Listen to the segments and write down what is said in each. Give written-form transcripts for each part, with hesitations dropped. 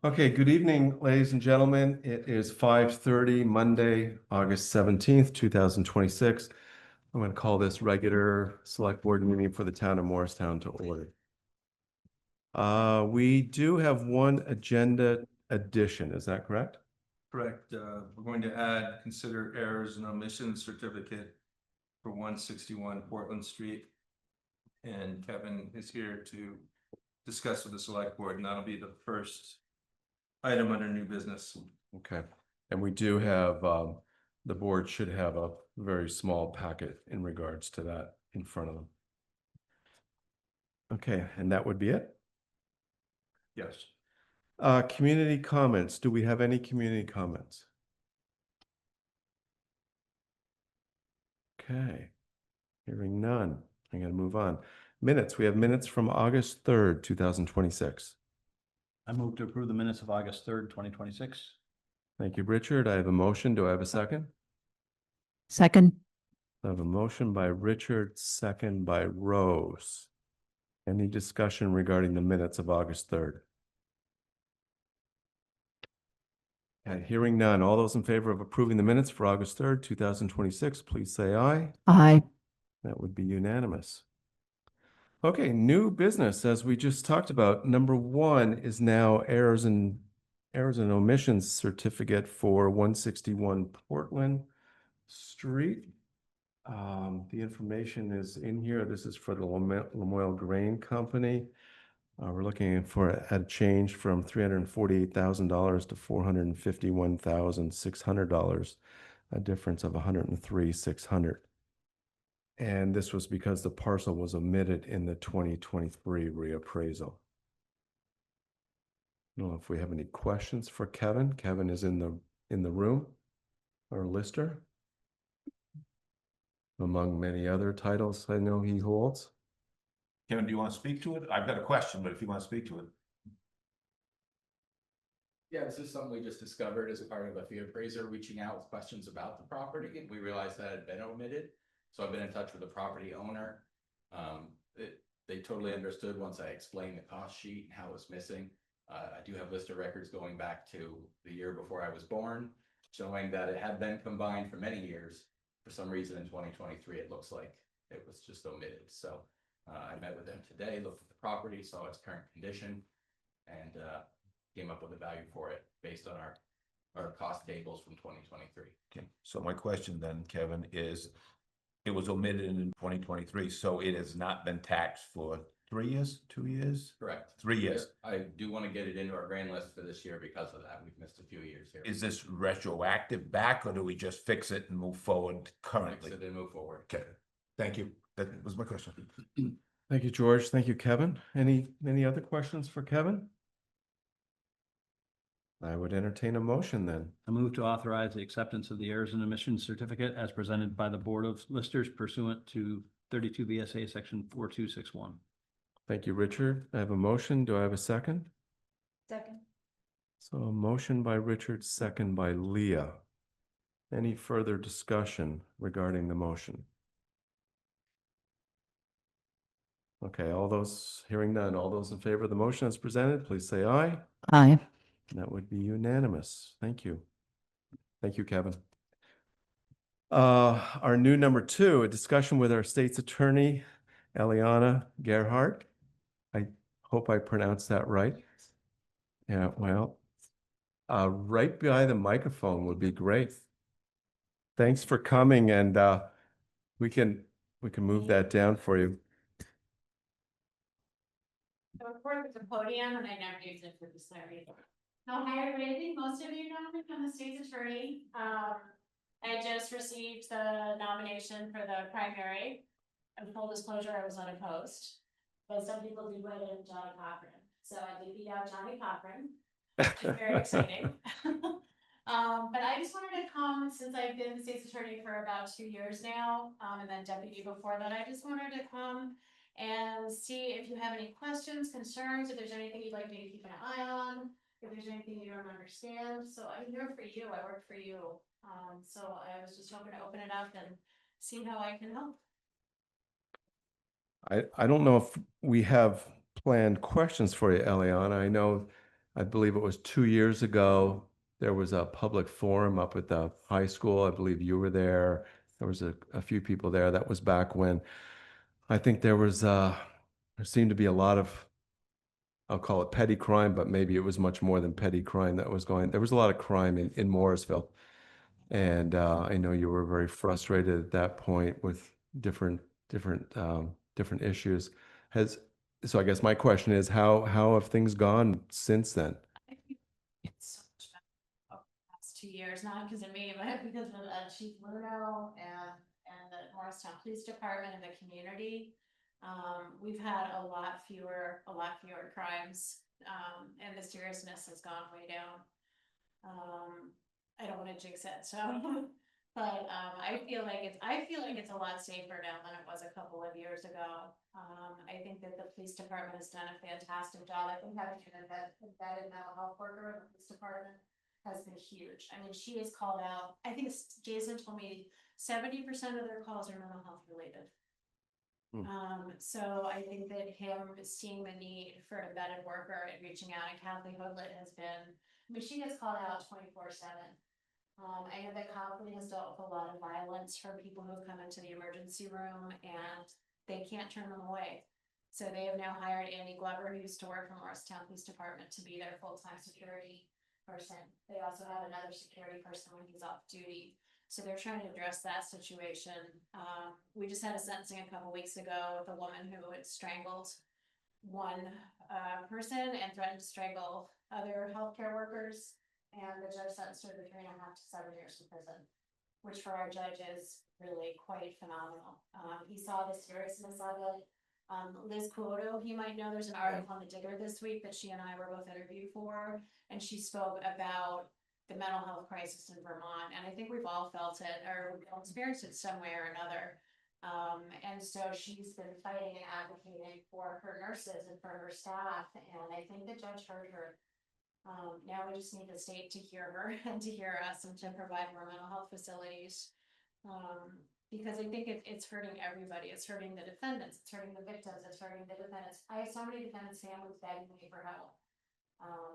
Okay, good evening, ladies and gentlemen. It is 5:30, Monday, August 17th, 2026. I'm going to call this regular select board meeting for the town of Morristown to order. We do have one agenda addition, is that correct? Correct. We're going to add consider errors and omissions certificate for 161 Portland Street. And Kevin is here to discuss with the select board, and that'll be the first item under new business. Okay, and we do have, the board should have a very small packet in regards to that in front of them. Okay, and that would be it? Yes. Community comments. Do we have any community comments? Okay, hearing none. I'm going to move on. Minutes. We have minutes from August 3rd, 2026. I move to approve the minutes of August 3rd, 2026. Thank you, Richard. I have a motion. Do I have a second? Second. I have a motion by Richard, second by Rose. Any discussion regarding the minutes of August 3rd? Okay, hearing none. All those in favor of approving the minutes for August 3rd, 2026, please say aye. Aye. That would be unanimous. Okay, new business, as we just talked about. Number one is now errors and omissions certificate for 161 Portland Street. The information is in here. This is for the Lamoille Grain Company. We're looking for a change from $348,000 to $451,600, a difference of $103,600. And this was because the parcel was omitted in the 2023 reappraisal. I don't know if we have any questions for Kevin. Kevin is in the room, our lister, among many other titles I know he holds. Kevin, do you want to speak to it? I've got a question, but if you want to speak to it. Yeah, this is something we just discovered as a part of a fee appraiser reaching out with questions about the property, and we realized that it had been omitted. So I've been in touch with the property owner. They totally understood once I explained the cost sheet and how it was missing. I do have list of records going back to the year before I was born, showing that it had been combined for many years. For some reason in 2023, it looks like it was just omitted. So I met with them today, looked at the property, saw its current condition, and came up with a value for it based on our cost tables from 2023. Okay, so my question then, Kevin, is it was omitted in 2023, so it has not been taxed for 3 years, 2 years? Correct. 3 years. I do want to get it into our grand list for this year because of that. We've missed a few years here. Is this retroactive back, or do we just fix it and move forward currently? Fix it and move forward. Okay, thank you. That was my question. Thank you, George. Thank you, Kevin. Any other questions for Kevin? I would entertain a motion then. I move to authorize the acceptance of the errors and omissions certificate as presented by the Board of Listers pursuant to 32 VSA section 4261. Thank you, Richard. I have a motion. Do I have a second? Second. So a motion by Richard, second by Leah. Any further discussion regarding the motion? Okay, hearing none, all those in favor of the motion as presented, please say aye. Aye. That would be unanimous. Thank you. Thank you, Kevin. Our new number two, a discussion with our state's attorney, Eliana Gerhardt. I hope I pronounced that right. Yeah, well, right by the microphone would be great. Thanks for coming, and we can move that down for you. I work with the podium and I never use it for the slide. Hi everybody, I think most of you know me from the state's attorney. I just received the nomination for the primary. And full disclosure, I was unopposed. But some people do put in Johnny Cochran. So I did beat out Johnny Cochran, which is very exciting. But I just wanted to come, since I've been the state's attorney for about 2 years now, and then deputy before that, I just wanted to come and see if you have any questions, concerns, if there's anything you'd like me to keep an eye on, if there's anything you don't understand. So I'm here for you, I work for you. So I was just hoping to open it up and see how I can help. I don't know if we have planned questions for you, Eliana. I know I believe it was 2 years ago, there was a public forum up at the high school. I believe you were there. There was a few people there. That was back when I think there seemed to be a lot of, I'll call it petty crime, but maybe it was much more than petty crime that was going. There was a lot of crime in Morrisville. And I know you were very frustrated at that point with different issues. So I guess my question is, how have things gone since then? It's so much better over the past 2 years, not because of me, but because of Chief Luno and the Morristown Police Department and the community. We've had a lot fewer crimes, and the seriousness has gone way down. I don't want to jinx it, so, but I feel like it's a lot safer now than it was a couple of years ago. I think that the police department has done a fantastic job. I think having an embedded mental health worker in the police department has been huge. I mean, she is called out. I think Jason told me 70% of their calls are mental health related. So I think that him seeing the need for an embedded worker and reaching out, and Kathy Hoodlet has been, I mean, she gets called out 24/7. I know that Copley has dealt with a lot of violence from people who have come into the emergency room and they can't turn them away. So they have now hired Andy Glover, who used to work for Morristown Police Department, to be their full-time security person. They also have another security person when he's off duty. So they're trying to address that situation. We just had a sentencing a couple weeks ago with a woman who had strangled one person and threatened to strangle other healthcare workers. And the judge sentenced her to 3.5 to 7 years in prison, which for our judge is really quite phenomenal. He saw the seriousness of it. Liz Cuoto, he might know, there's an article on the Digger this week that she and I were both interviewed for, and she spoke about the mental health crisis in Vermont. And I think we've all felt it or we've all experienced it some way or another. And so she's been fighting and advocating for her nurses and for her staff. And I think the judge heard her. Now we just need the state to hear her and to hear us and to provide more mental health facilities. Because I think it's hurting everybody. It's hurting the defendants, it's hurting the victims, it's hurting the defendants. I have so many defendants' families begging me for help.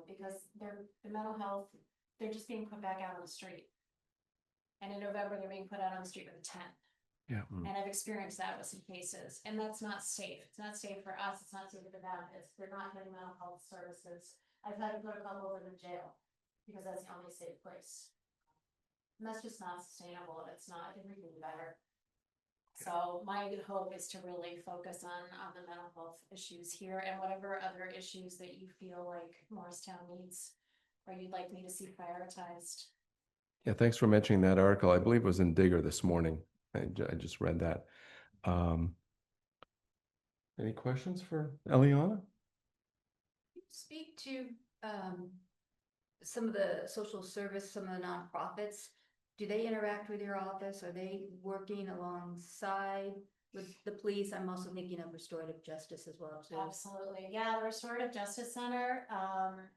Because the mental health, they're just being put back out on the street. And in November, they're being put out on the street with a tent. Yeah. And I've experienced that with some cases, and that's not safe. It's not safe for us, it's not safe for them, they're not getting mental health services. I've had to put a couple of them in jail, because that's the only safe place. And that's just not sustainable, it's not, I think we can do better. So my hope is to really focus on the mental health issues here, and whatever other issues that you feel like Morristown needs, or you'd like me to see prioritized. Yeah, thanks for mentioning that article. I believe it was in Digger this morning. I just read that. Any questions for Eliana? Speak to some of the social service, some of the nonprofits. Do they interact with your office? Are they working alongside with the police? I'm also thinking of restorative justice as well too. Absolutely, yeah, the Restorative Justice Center,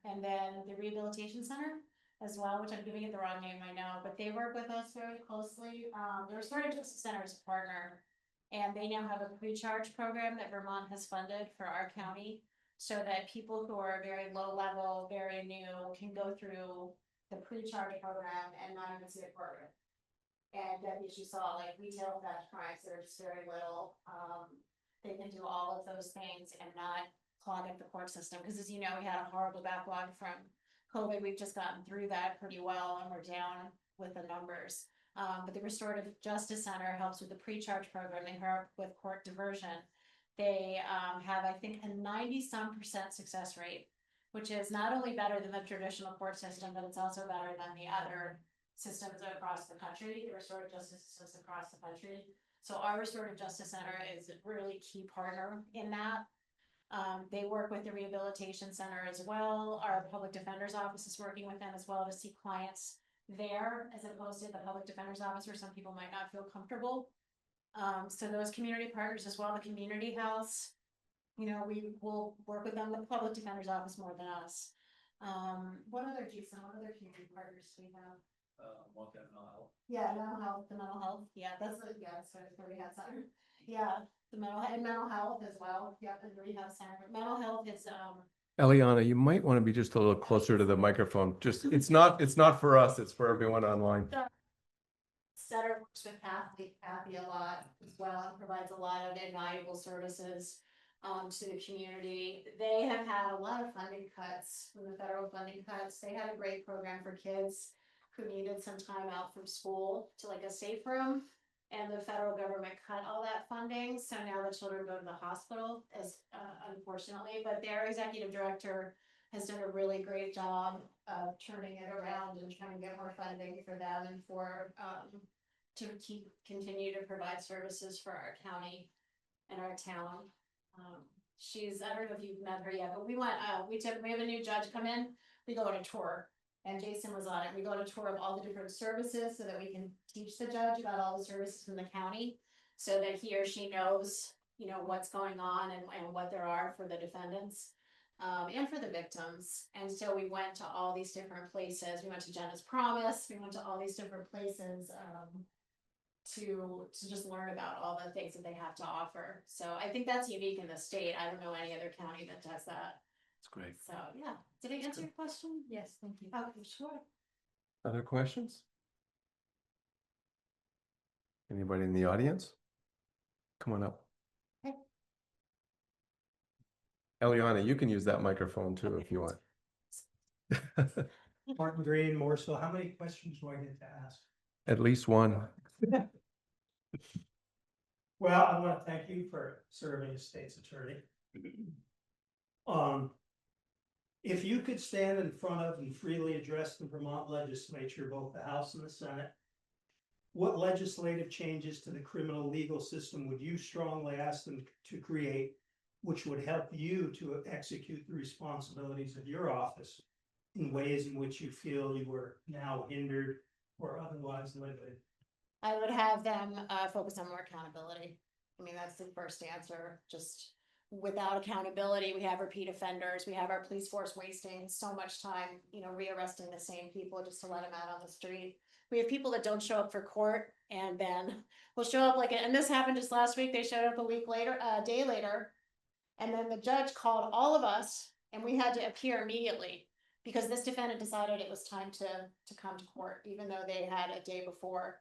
and then the Rehabilitation Center as well, which I'm giving it the wrong name, I know, but they work with us very closely. The Restorative Justice Center is a partner, and they now have a pre-charge program that Vermont has funded for our county, so that people who are very low level, very new, can go through the pre-charge program and not even see a courtroom. And deputies you saw, like retail theft crimes that are just very little, they can do all of those things and not clog up the court system, because as you know, we had a horrible backlog from COVID. We've just gotten through that pretty well, and we're down with the numbers. But the Restorative Justice Center helps with the pre-charge program. They help with court diversion. They have, I think, a 90-some% success rate, which is not only better than the traditional court system, but it's also better than the other systems across the country, the restorative justice systems across the country. So our Restorative Justice Center is a really key partner in that. They work with the Rehabilitation Center as well. Our Public Defender's Office is working with them as well to see clients there, as opposed to the Public Defender's Office where some people might not feel comfortable. So those community partners as well, the community house, you know, we will work with them, the Public Defender's Office more than us. What other community partners do we have? Mental health. Yeah, the mental health, yeah, that's the rehab center. Yeah, the mental health as well, yeah, the rehab center. Mental health is, Eliana, you might want to be just a little closer to the microphone. Just, it's not for us, it's for everyone online. Center works with Kathy a lot as well, and provides a lot of invaluable services to the community. They have had a lot of funding cuts, from the federal funding cuts. They had a great program for kids who needed some time out from school to like a safe room. And the federal government cut all that funding, so now the children go to the hospital, as unfortunately, but their executive director has done a really great job of turning it around and trying to get more funding for them and for to continue to provide services for our county and our town. I don't know if you've met her yet, but we have a new judge come in, we go on a tour. And Jason was on it. We go on a tour of all the different services so that we can teach the judge about all the services in the county. So that he or she knows, you know, what's going on and what there are for the defendants. And for the victims. And so we went to all these different places. We went to Jenna's Promise. We went to all these different places to just learn about all the things that they have to offer. So I think that's unique in the state. I don't know any other county that does that. That's great. So yeah, did I answer your question? Yes, thank you. Okay, sure. Other questions? Anybody in the audience? Come on up. Okay. Eliana, you can use that microphone too if you want. Martin Green, Morrisville, how many questions do I get to ask? At least one. Well, I want to thank you for serving as state's attorney. If you could stand in front of and freely address the Vermont legislature, both the House and the Senate, what legislative changes to the criminal legal system would you strongly ask them to create, which would help you to execute the responsibilities of your office in ways in which you feel you were now hindered or otherwise limited? I would have them focus on more accountability. I mean, that's the first answer. Just without accountability, we have repeat offenders. We have our police force wasting so much time, you know, rearresting the same people just to let them out on the street. We have people that don't show up for court and then will show up and this happened just last week. They showed up a day later. And then the judge called all of us and we had to appear immediately because this defendant decided it was time to come to court, even though they had a day before.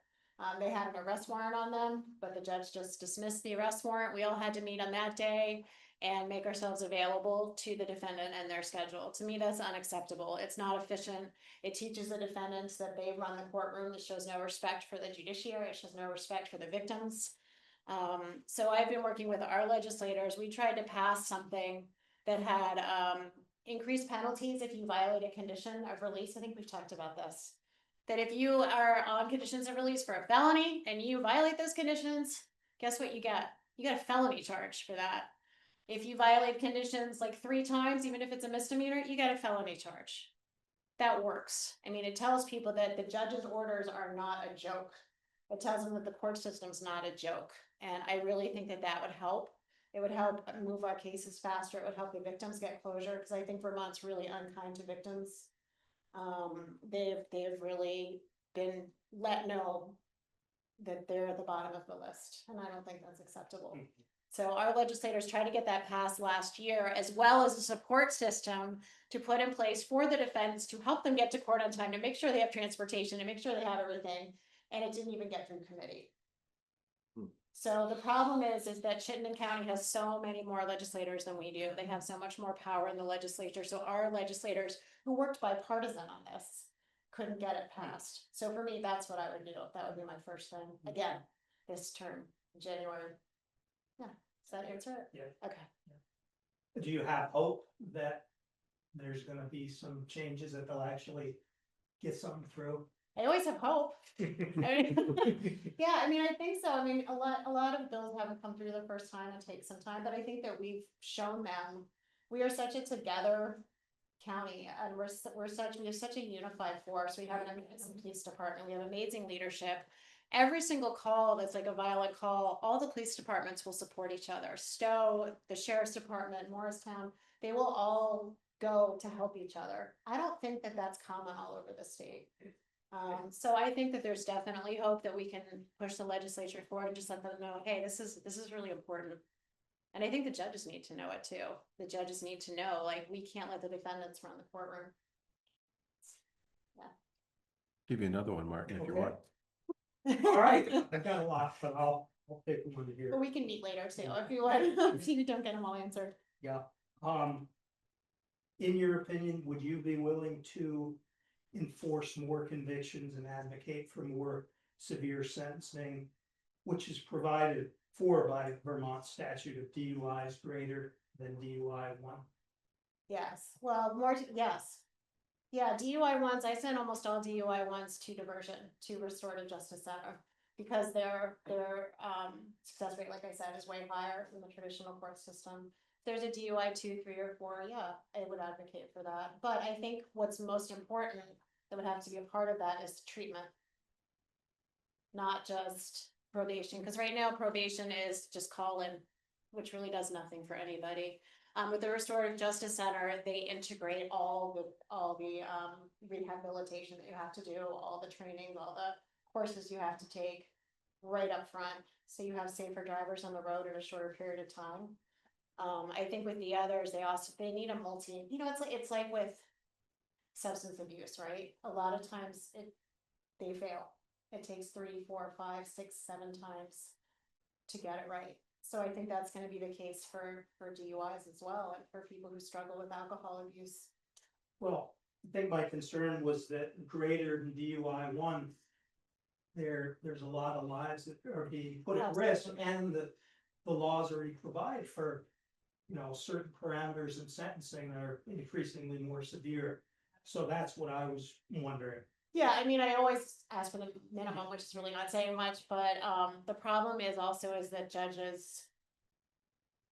They had an arrest warrant on them, but the judge just dismissed the arrest warrant. We all had to meet on that day and make ourselves available to the defendant and their schedule. To me, that's unacceptable. It's not efficient. It teaches the defendants that they run the courtroom. It shows no respect for the judiciary. It shows no respect for the victims. So I've been working with our legislators. We tried to pass something that had increased penalties if you violate a condition of release. I think we've talked about this. That if you are on conditions of release for a felony and you violate those conditions, guess what you get? You get a felony charge for that. If you violate conditions like 3 times, even if it's a misdemeanor, you get a felony charge. That works. I mean, it tells people that the judge's orders are not a joke. It tells them that the court system's not a joke. And I really think that that would help. It would help move our cases faster. It would help the victims get closure because I think Vermont's really unkind to victims. They've really been let know that they're at the bottom of the list, and I don't think that's acceptable. So our legislators tried to get that passed last year, as well as a support system to put in place for the defense to help them get to court on time, to make sure they have transportation, to make sure they have everything, and it didn't even get through committee. So the problem is that Chittenden County has so many more legislators than we do. They have so much more power in the legislature. So our legislators who worked bipartisan on this couldn't get it passed. So for me, that's what I would do. That would be my first thing. Again, this term, January. Yeah, does that answer it? Yeah. Okay. Do you have hope that there's gonna be some changes that they'll actually get something through? I always have hope. I mean, yeah, I mean, I think so. I mean, a lot of bills haven't come through the first time and take some time, but I think that we've shown them we are such a together county and we have such a unified force. We have an amazing police department. We have amazing leadership. Every single call that's like a violent call, all the police departments will support each other. Stowe, the sheriff's department, Morristown, they will all go to help each other. I don't think that that's common all over the state. So I think that there's definitely hope that we can push the legislature forward and just let them know, hey, this is really important. And I think the judges need to know it too. The judges need to know, like, we can't let the defendants run the courtroom. Give you another one, Martin, if you Okay. want. All right, I got a lot, but I'll pick one But here. we can meet later too, if you want, if you don't get them all answered. Yeah, in your opinion, would you be willing to enforce more convictions and advocate for more severe sentencing, which is provided for by Vermont statute of DUIs greater than DUI 1? Yes, well, more, yes. Yeah, DUI ones, I send almost all DUI ones to diversion, to restorative justice center. Because their success rate, like I said, is way higher than the traditional court system. If there's a DUI 2, 3, or 4, yeah, I would advocate for that. But I think what's most important that would have to be a part of that is treatment. Not just probation, because right now probation is just call in, which really does nothing for anybody. With the Restorative Justice Center, they integrate all the rehabilitation that you have to do, all the training, all the courses you have to take right up front. So you have safer drivers on the road in a shorter period of time. I think with the others, they need a multi, it's like with substance abuse, right? A lot of times they fail. It takes 3, 4, 5, 6, 7 times to get it right. So I think that's gonna be the case for DUIs as well, and for people who struggle with alcohol abuse. Well, I think my concern was that greater than DUI 1, there's a lot of lives that are being put at risk, and the laws already provide for, certain parameters in sentencing that are increasingly more severe. So that's what I was wondering. Yeah, I mean, I always ask for the minimum, which is really not saying much, but the problem is that judges,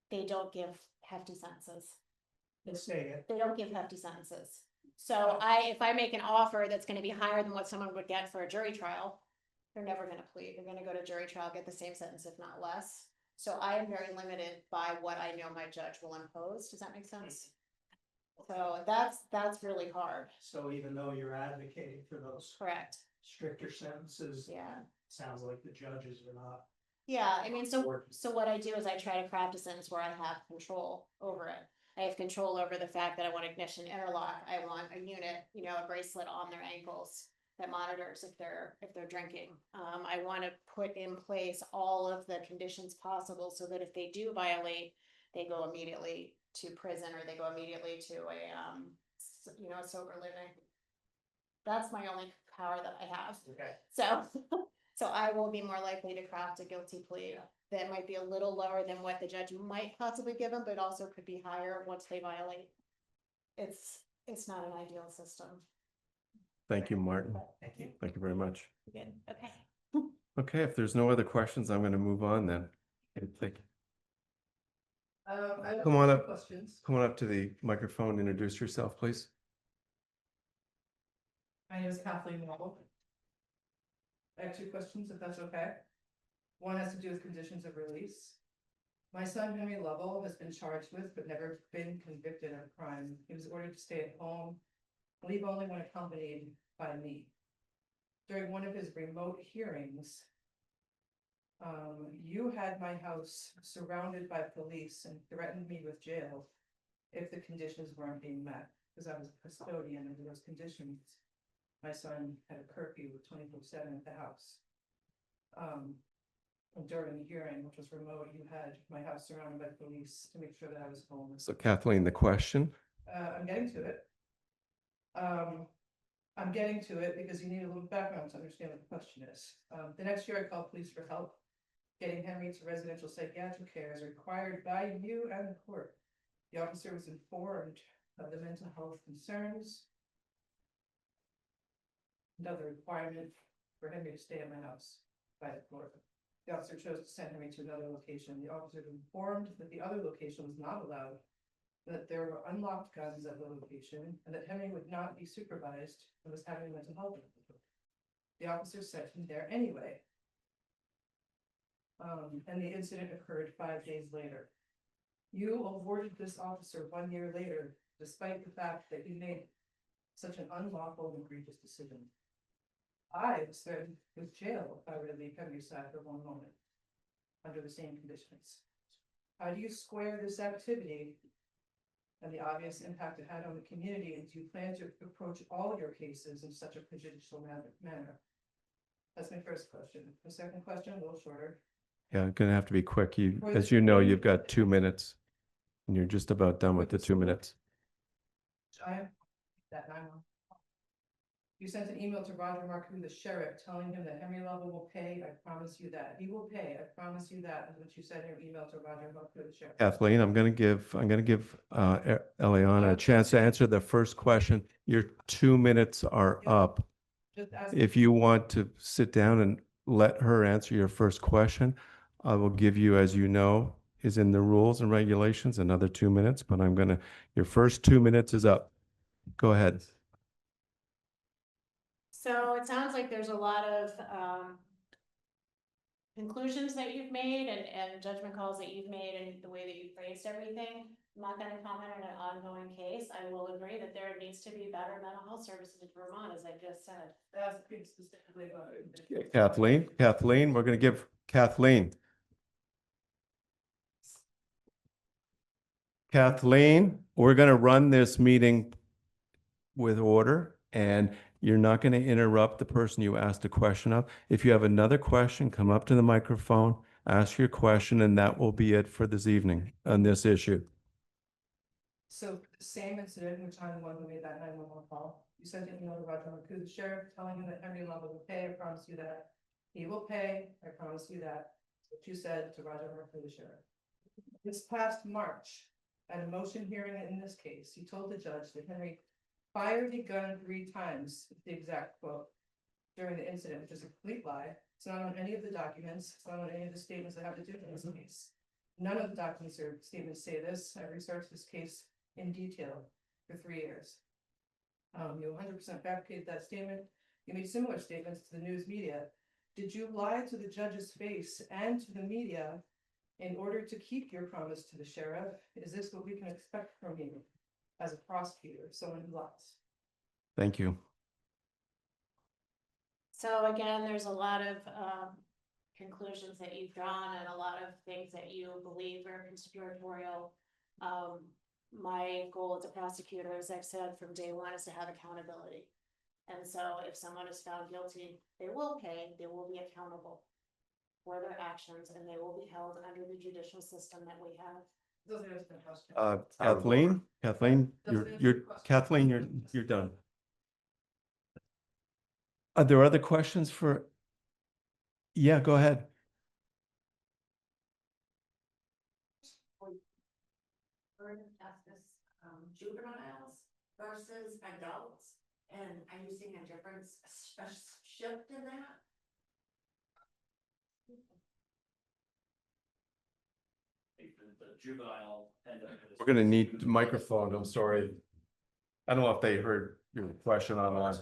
they don't give hefty sentences. Let's say it. They don't give hefty sentences. So if I make an offer that's gonna be higher than what someone would get for a jury trial, they're never gonna plead. They're gonna go to jury trial, get the same sentence, if not less. So I am very limited by what I know my judge will impose. Does that make sense? So that's really hard. So even though you're advocating for those Correct. stricter sentences, Yeah. sounds like the judges are not. Yeah, I mean, so what I do is I try to craft a sentence where I have control over it. I have control over the fact that I want ignition interlock. I want a unit, a bracelet on their ankles that monitors if they're drinking. I want to put in place all of the conditions possible so that if they do violate, they go immediately to prison, or they go immediately to a sober living. That's my only power that I have. Okay. So I will be more likely to craft a guilty plea that might be a little lower than what the judge might possibly give them, but also could be higher once they violate. It's not an ideal system. Thank you, Martin. Thank you. Thank you very much. Good, okay. Okay, if there's no other questions, I'm going to move on then. Thank you. I have Come on two up. questions. Come on up to the microphone, introduce yourself, please. My name is Kathleen Wall. I have two questions, if that's okay. One has to do with conditions of release. My son Henry Lovell has been charged with but never been convicted of a crime. He was ordered to stay at home, leave only when accompanied by me. During one of his remote hearings, you had my house surrounded by police and threatened me with jail if the conditions weren't being met, because I was a custodian under those conditions. My son had a curfew of 24/7 at the house. And during the hearing, which was remote, you had my house surrounded by police to make sure that I was home. So Kathleen, the question. I'm getting to it. I'm getting to it because you need a little background to understand what the question is. The next year I called police for help. Getting Henry to residential psychiatric care is required by you and the court. The officer was informed of the mental health concerns. Another requirement for Henry to stay at my house by the court. The officer chose to send Henry to another location. The officer was informed that the other location was not allowed, that there were unlocked guns at the location, and that Henry would not be supervised and was having a mental health issue. The officer sent him there anyway. And the incident occurred 5 days later. You awarded this officer 1 year later, despite the fact that you made such an unlawful and egregious decision. I was threatened with jail if I were to leave Henry's side for one moment, under the same conditions. How do you square this activity and the obvious impact it had on the community, and do you plan to approach all your cases in such a prejudicial manner? That's my first question. The second question, a little shorter. Yeah, gonna have to be quick. You, For as the you know, you've community. got 2 minutes. And you're just about done with the 2 minutes. I have that 911. You sent an email to Roger Marcoux, the sheriff, telling him that Henry Lovell will pay. I promise you that. He will pay. I promise you that, is what you said in your email to Roger Marcoux, the sheriff. Kathleen, I'm gonna give Eliana a chance to answer the first question. Your 2 minutes are Yeah. up. Just ask. If you want to sit down and let her answer your first question, I will give you, as you know, is in the rules and regulations, another 2 minutes, but your first 2 minutes is up. Go ahead. So it sounds like there's a lot of conclusions that you've made and judgment calls that you've made and the way that you phrased everything. I'm not gonna comment on an ongoing case. I will agree that there needs to be better mental health services in Vermont, as I just said. Ask him specifically about it. Kathleen, we're gonna give Kathleen. Kathleen, we're gonna run this meeting with order, and you're not going to interrupt the person you asked a question of. If you have another question, come up to the microphone, ask your question, and that will be it for this evening on this issue. So the same incident, which I'm the one who made that 911 call, you sent an email to Roger Marcoux, the sheriff, telling him that Henry Lovell will pay. I promise you that. He will pay. I promise you that. That's what you said to Roger Marcoux, the sheriff. This past March, at a motion hearing in this case, you told the judge that Henry fired a gun 3 times, the exact quote, during the incident, which is a complete lie. It's not on any of the documents. It's not on any of the statements that have to do with this case. None of the documents or statements say this. I researched this case in detail for 3 years. You 100% fabricated that statement. You made similar statements to the news media. Did you lie to the judge's face and to the media in order to keep your promise to the sheriff? Is this what we can expect from you as a prosecutor, someone who lies? Thank you. So again, there's a lot of conclusions that you've drawn and a lot of things that you believe are conspiratorial. My goal as a prosecutor, as I've said from day one, is to have accountability. And so if someone is found guilty, they will pay, they will be accountable for their actions, and they will be held under the judicial system that we have. Doesn't answer the question. Kathleen, you're done. Are there other questions for? Yeah, go ahead. Juveniles versus adults, and are you seeing a difference, a shift in that? The juvenile end of it. We're gonna need microphone. I'm sorry. I don't know if they heard your question online.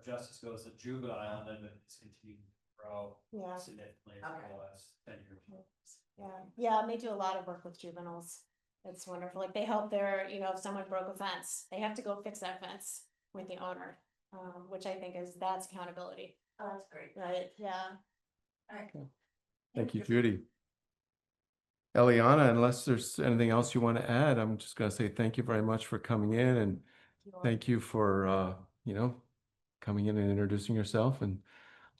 Justice goes to juvenile, and then it's continuing to grow Yeah. significantly Okay. over the last 10 years. Yeah, and they do a lot of work with juveniles. It's wonderful. Like they help their, if someone broke a fence, they have to go fix that fence with the owner, which I think that's accountability, Oh, that's great. right? Yeah. Alright. Thank you, Judy. Eliana, unless there's anything else you want to add, I'm just gonna say thank you very much for coming in, and thank you for, coming in and introducing yourself and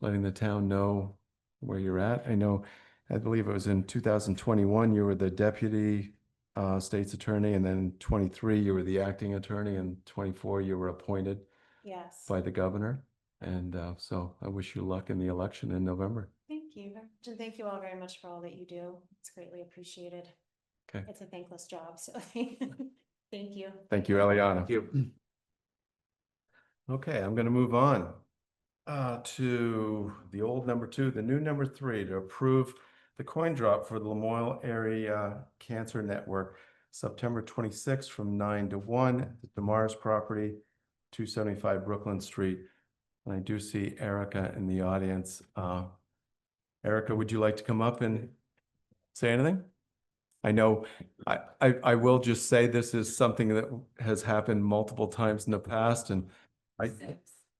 letting the town know where you're at. I believe it was in 2021, you were the deputy state's attorney, and then 23, you were the acting attorney, and 24, you were appointed Yes. by the governor. And so I wish you luck in the election in November. Thank you. And thank you all very much for all that you do. It's greatly appreciated. Okay. It's a thankless job, so thank you. Thank you, Eliana. Okay, I'm gonna move on to the old number 2, the new number 3, to approve the coin drop for the Lamoille Area Cancer Network, September 26th from 9 to 1 at the Demar's property, 275 Brooklyn Street. And I do see Erica in the audience. Erica, would you like to come up and say anything? I know, I will just say this is something that has happened multiple times in the past, and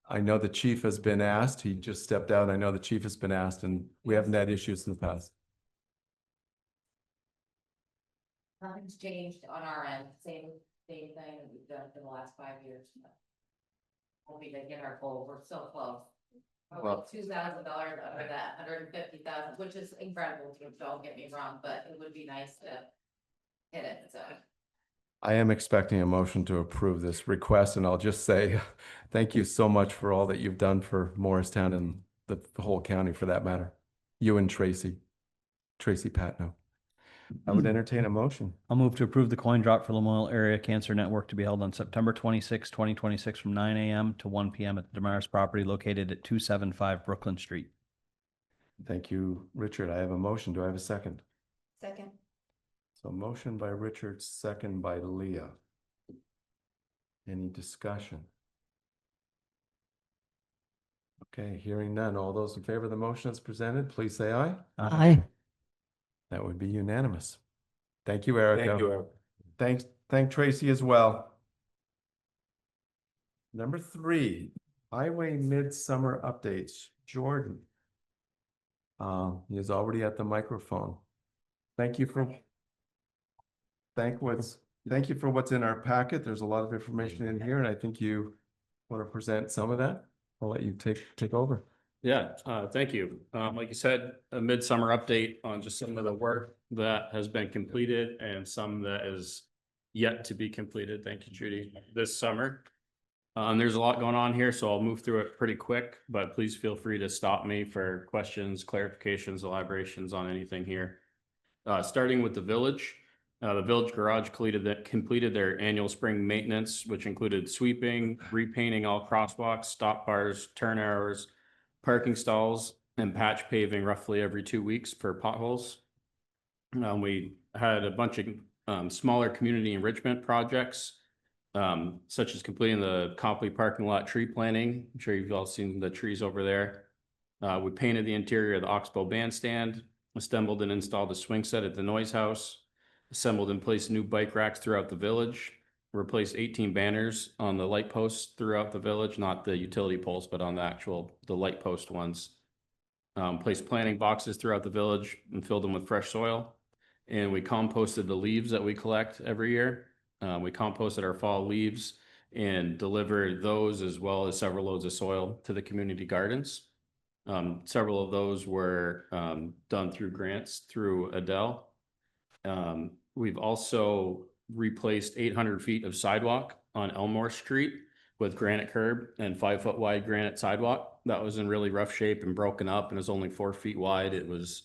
I know the chief has been asked. He just stepped out. I know the chief has been asked, and we haven't had issues in the past. Nothing's changed on our end, same thing that we've done for the last 5 years. Hoping to get our goal, we're so close. Well- $2,000 out of that, 150,000, which is incredible, don't get me wrong, but it would be nice to hit it, so. I am expecting a motion to approve this request, and I'll just say, thank you so much for all that you've done for Morristown and the whole county for that matter. You and Tracy Patno. I would entertain a motion. I'll move to approve the coin drop for Lamoille Area Cancer Network to be held on September 26, 2026 from 9 a.m. to 1 p.m. at the Damaris property located at 275 Brooklyn Street. Thank you, Richard. I have a motion. Do I have a second? Second. So motion by Richard, second by Leah. Any discussion? Okay, hearing none. All those in favor of the motion as presented, please say aye. Aye. That would be unanimous. Thank you, Erica. Thank you, Eric. Thank Tracy as well. Number 3, highway midsummer updates. Jordan. He is already at the microphone. Thank you for what's in our packet. There's a lot of information in here, and I think you want to present some of that. I'll let you take over. Yeah, thank you. Like you said, a midsummer update on just some of the work that has been completed and some that is yet to be completed. Thank you, Judy, this summer. There's a lot going on here, so I'll move through it pretty quick, but please feel free to stop me for questions, clarifications, elaborations on anything here. Starting with the village garage completed their annual spring maintenance, which included sweeping, repainting all crosswalks, stop bars, turn arrows, parking stalls, and patch paving roughly every 2 weeks for potholes. We had a bunch of smaller community enrichment projects, such as completing the Copley parking lot tree planting. I'm sure you've all seen the trees over there. We painted the interior of the Oxbow bandstand, assembled and installed a swing set at the Noise House, assembled and placed new bike racks throughout the village, replaced 18 banners on the light posts throughout the village, not the utility poles, but on the light post ones. Placed planting boxes throughout the village and filled them with fresh soil. And we composted the leaves that we collect every year. We composted our fall leaves and delivered those as well as several loads of soil to the community gardens. Several of those were done through grants through Adele. We've also replaced 800 feet of sidewalk on Elmore Street with granite curb and 5-foot wide granite sidewalk. That was in really rough shape and broken up and is only 4 feet wide. It was,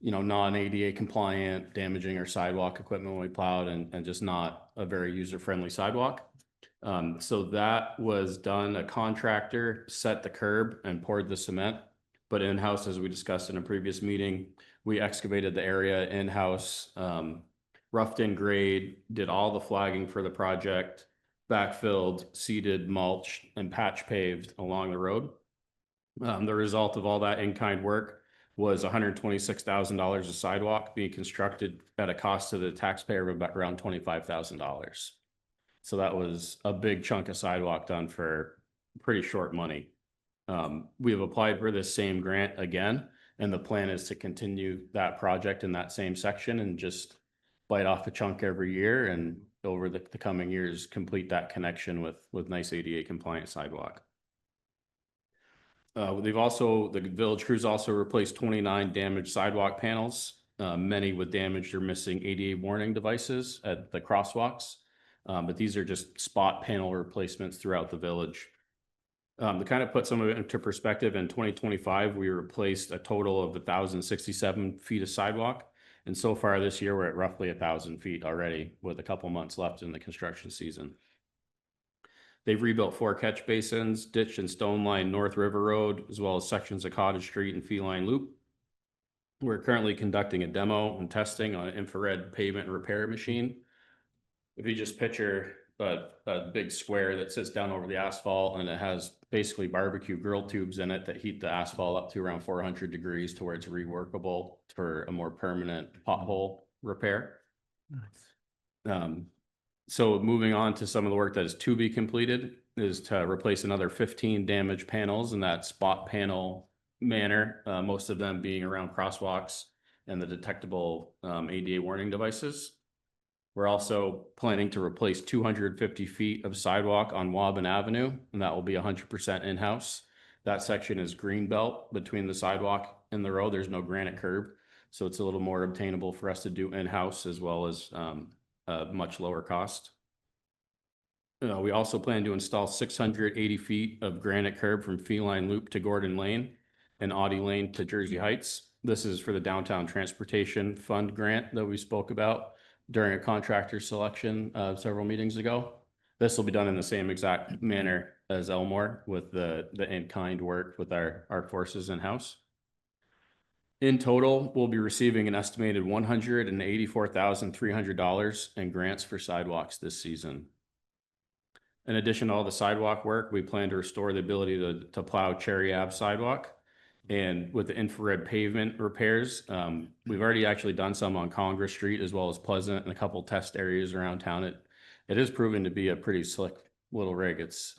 non-ADA compliant, damaging our sidewalk equipment when we plowed and just not a very user-friendly sidewalk. So that was done. A contractor set the curb and poured the cement, but in-house, as we discussed in a previous meeting, we excavated the area in-house, roughed in grade, did all the flagging for the project, backfilled, seeded, mulched, and patch paved along the road. The result of all that in-kind work was $126,000 of sidewalk being constructed at a cost to the taxpayer of about around $25,000. So that was a big chunk of sidewalk done for pretty short money. We have applied for this same grant again, and the plan is to continue that project in that same section and just bite off a chunk every year, and over the coming years, complete that connection with nice ADA compliant sidewalk. The village crews also replaced 29 damaged sidewalk panels, many with damaged or missing ADA warning devices at the crosswalks. But these are just spot panel replacements throughout the village. To kind of put some of it into perspective, in 2025, we replaced a total of 1,067 feet of sidewalk. And so far this year, we're at roughly 1,000 feet already with a couple months left in the construction season. They've rebuilt 4 catch basins, ditch and stone line North River Road, as well as sections of Cottage Street and Feline Loop. We're currently conducting a demo and testing on an infrared pavement repair machine. If you just picture a big square that sits down over the asphalt, and it has basically barbecue grill tubes in it that heat the asphalt up to around 400 degrees to where it's reworkable for a more permanent pothole repair. Nice. So moving on to some of the work that is to be completed is to replace another 15 damaged panels in that spot panel manner, most of them being around crosswalks and the detectable ADA warning devices. We're also planning to replace 250 feet of sidewalk on Woburn Avenue, and that will be 100% in-house. That section is green belt between the sidewalk and the road. There's no granite curb, so it's a little more obtainable for us to do in-house as well as a much lower cost. We also plan to install 680 feet of granite curb from Feline Loop to Gordon Lane and Audie Lane to Jersey Heights. This is for the Downtown Transportation Fund grant that we spoke about during a contractor selection several meetings ago. This will be done in the same exact manner as Elmore with the in-kind work with our forces in-house. In total, we'll be receiving an estimated $184,300 in grants for sidewalks this season. In addition to all the sidewalk work, we plan to restore the ability to plow Cherry Ave sidewalk. And with the infrared pavement repairs, we've already actually done some on Congress Street as well as Pleasant and a couple test areas around town. It is proven to be a pretty slick little rig. It's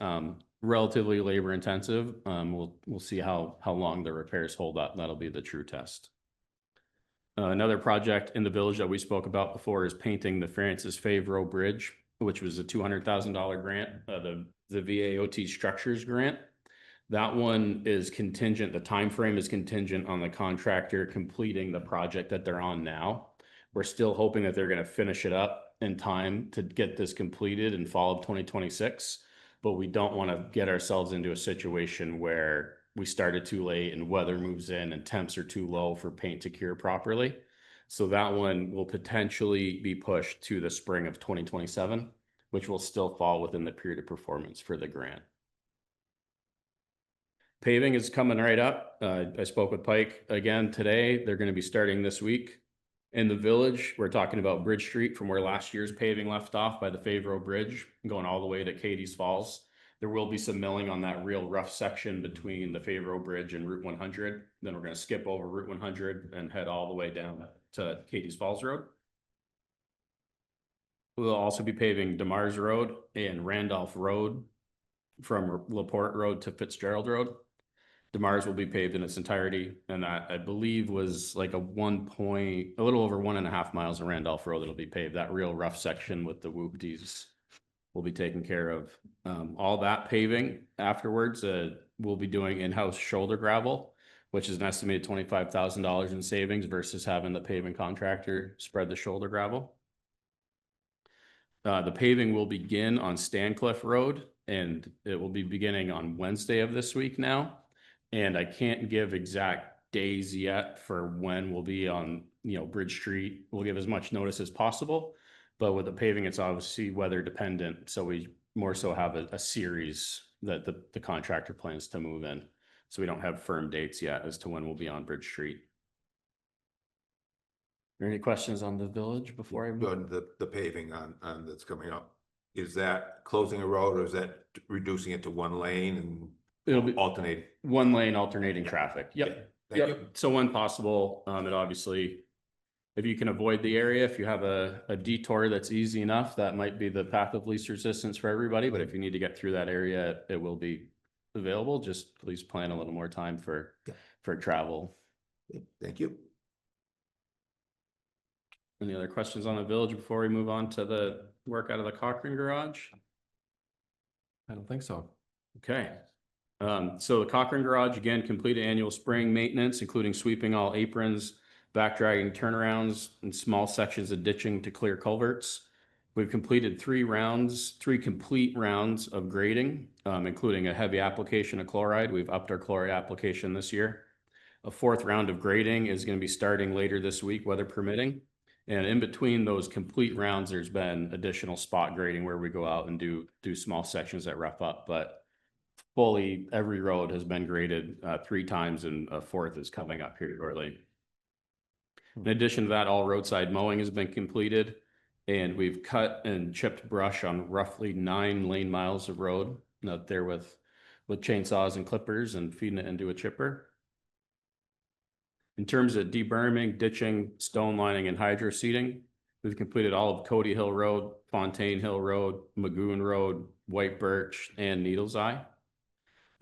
relatively labor intensive. We'll see how long the repairs hold up. That'll be the true test. Another project in the village that we spoke about before is painting the Francis Favreau Bridge, which was a $200,000 grant, the VAOT structures grant. That one is contingent, the time frame is contingent on the contractor completing the project that they're on now. We're still hoping that they're going to finish it up in time to get this completed in fall of 2026, but we don't want to get ourselves into a situation where we started too late and weather moves in and temps are too low for paint to cure properly. So that one will potentially be pushed to the spring of 2027, which will still fall within the period of performance for the grant. Paving is coming right up. I spoke with Pike again today. They're going to be starting this week. In the village, we're talking about Bridge Street from where last year's paving left off by the Favreau Bridge, going all the way to Katie's Falls. There will be some milling on that real rough section between the Favreau Bridge and Route 100. Then we're going to skip over Route 100 and head all the way down to Katie's Falls Road. We'll also be paving Demars Road and Randolph Road from LaPorte Road to Fitzgerald Road. Demars will be paved in its entirety, and that I believe was like a little over 1.5 miles of Randolph Road that'll be paved. That real rough section with the whoopties will be taken care of. All that paving afterwards, we'll be doing in-house shoulder gravel, which is an estimated $25,000 in savings versus having the paving contractor spread the shoulder gravel. The paving will begin on Stancliffe Road, and it will be beginning on Wednesday of this week now. And I can't give exact days yet for when we'll be on, Bridge Street. We'll give as much notice as possible, but with the paving, it's obviously weather dependent. So we more so have a series that the contractor plans to move in. So we don't have firm dates yet as to when we'll be on Bridge Street. Are there any questions on the village before I move? The paving on that's coming up, is that closing a road or is that reducing it to one lane and It'll be alternate? one lane alternating traffic. Yep. Thank you. So when possible, it obviously, if you can avoid the area, if you have a detour that's easy enough, that might be the path of least resistance for everybody. But if you need to get through that area, it will be available. Just please plan a little more time for travel. Thank you. Any other questions on the village before we move on to the work out of the Cochrane garage? I don't think so. Okay. So the Cochrane garage, again, completed annual spring maintenance, including sweeping all aprons, back dragging turnarounds, and small sections of ditching to clear culverts. We've completed 3 complete rounds of grading, including a heavy application of chloride. We've upped our chloride application this year. A 4th round of grading is going to be starting later this week, weather permitting. And in between those complete rounds, there's been additional spot grading where we go out and do small sections that rough up, but fully every road has been graded 3 times, and a 4th is coming up here shortly. In addition to that, all roadside mowing has been completed, and we've cut and chipped brush on roughly 9 lane miles of road out there with chainsaws and clippers and feeding it into a chipper. In terms of deberming, ditching, stone lining, and hydro seeding, we've completed all of Cody Hill Road, Fontaine Hill Road, Magoon Road, White Birch, and Needles Eye.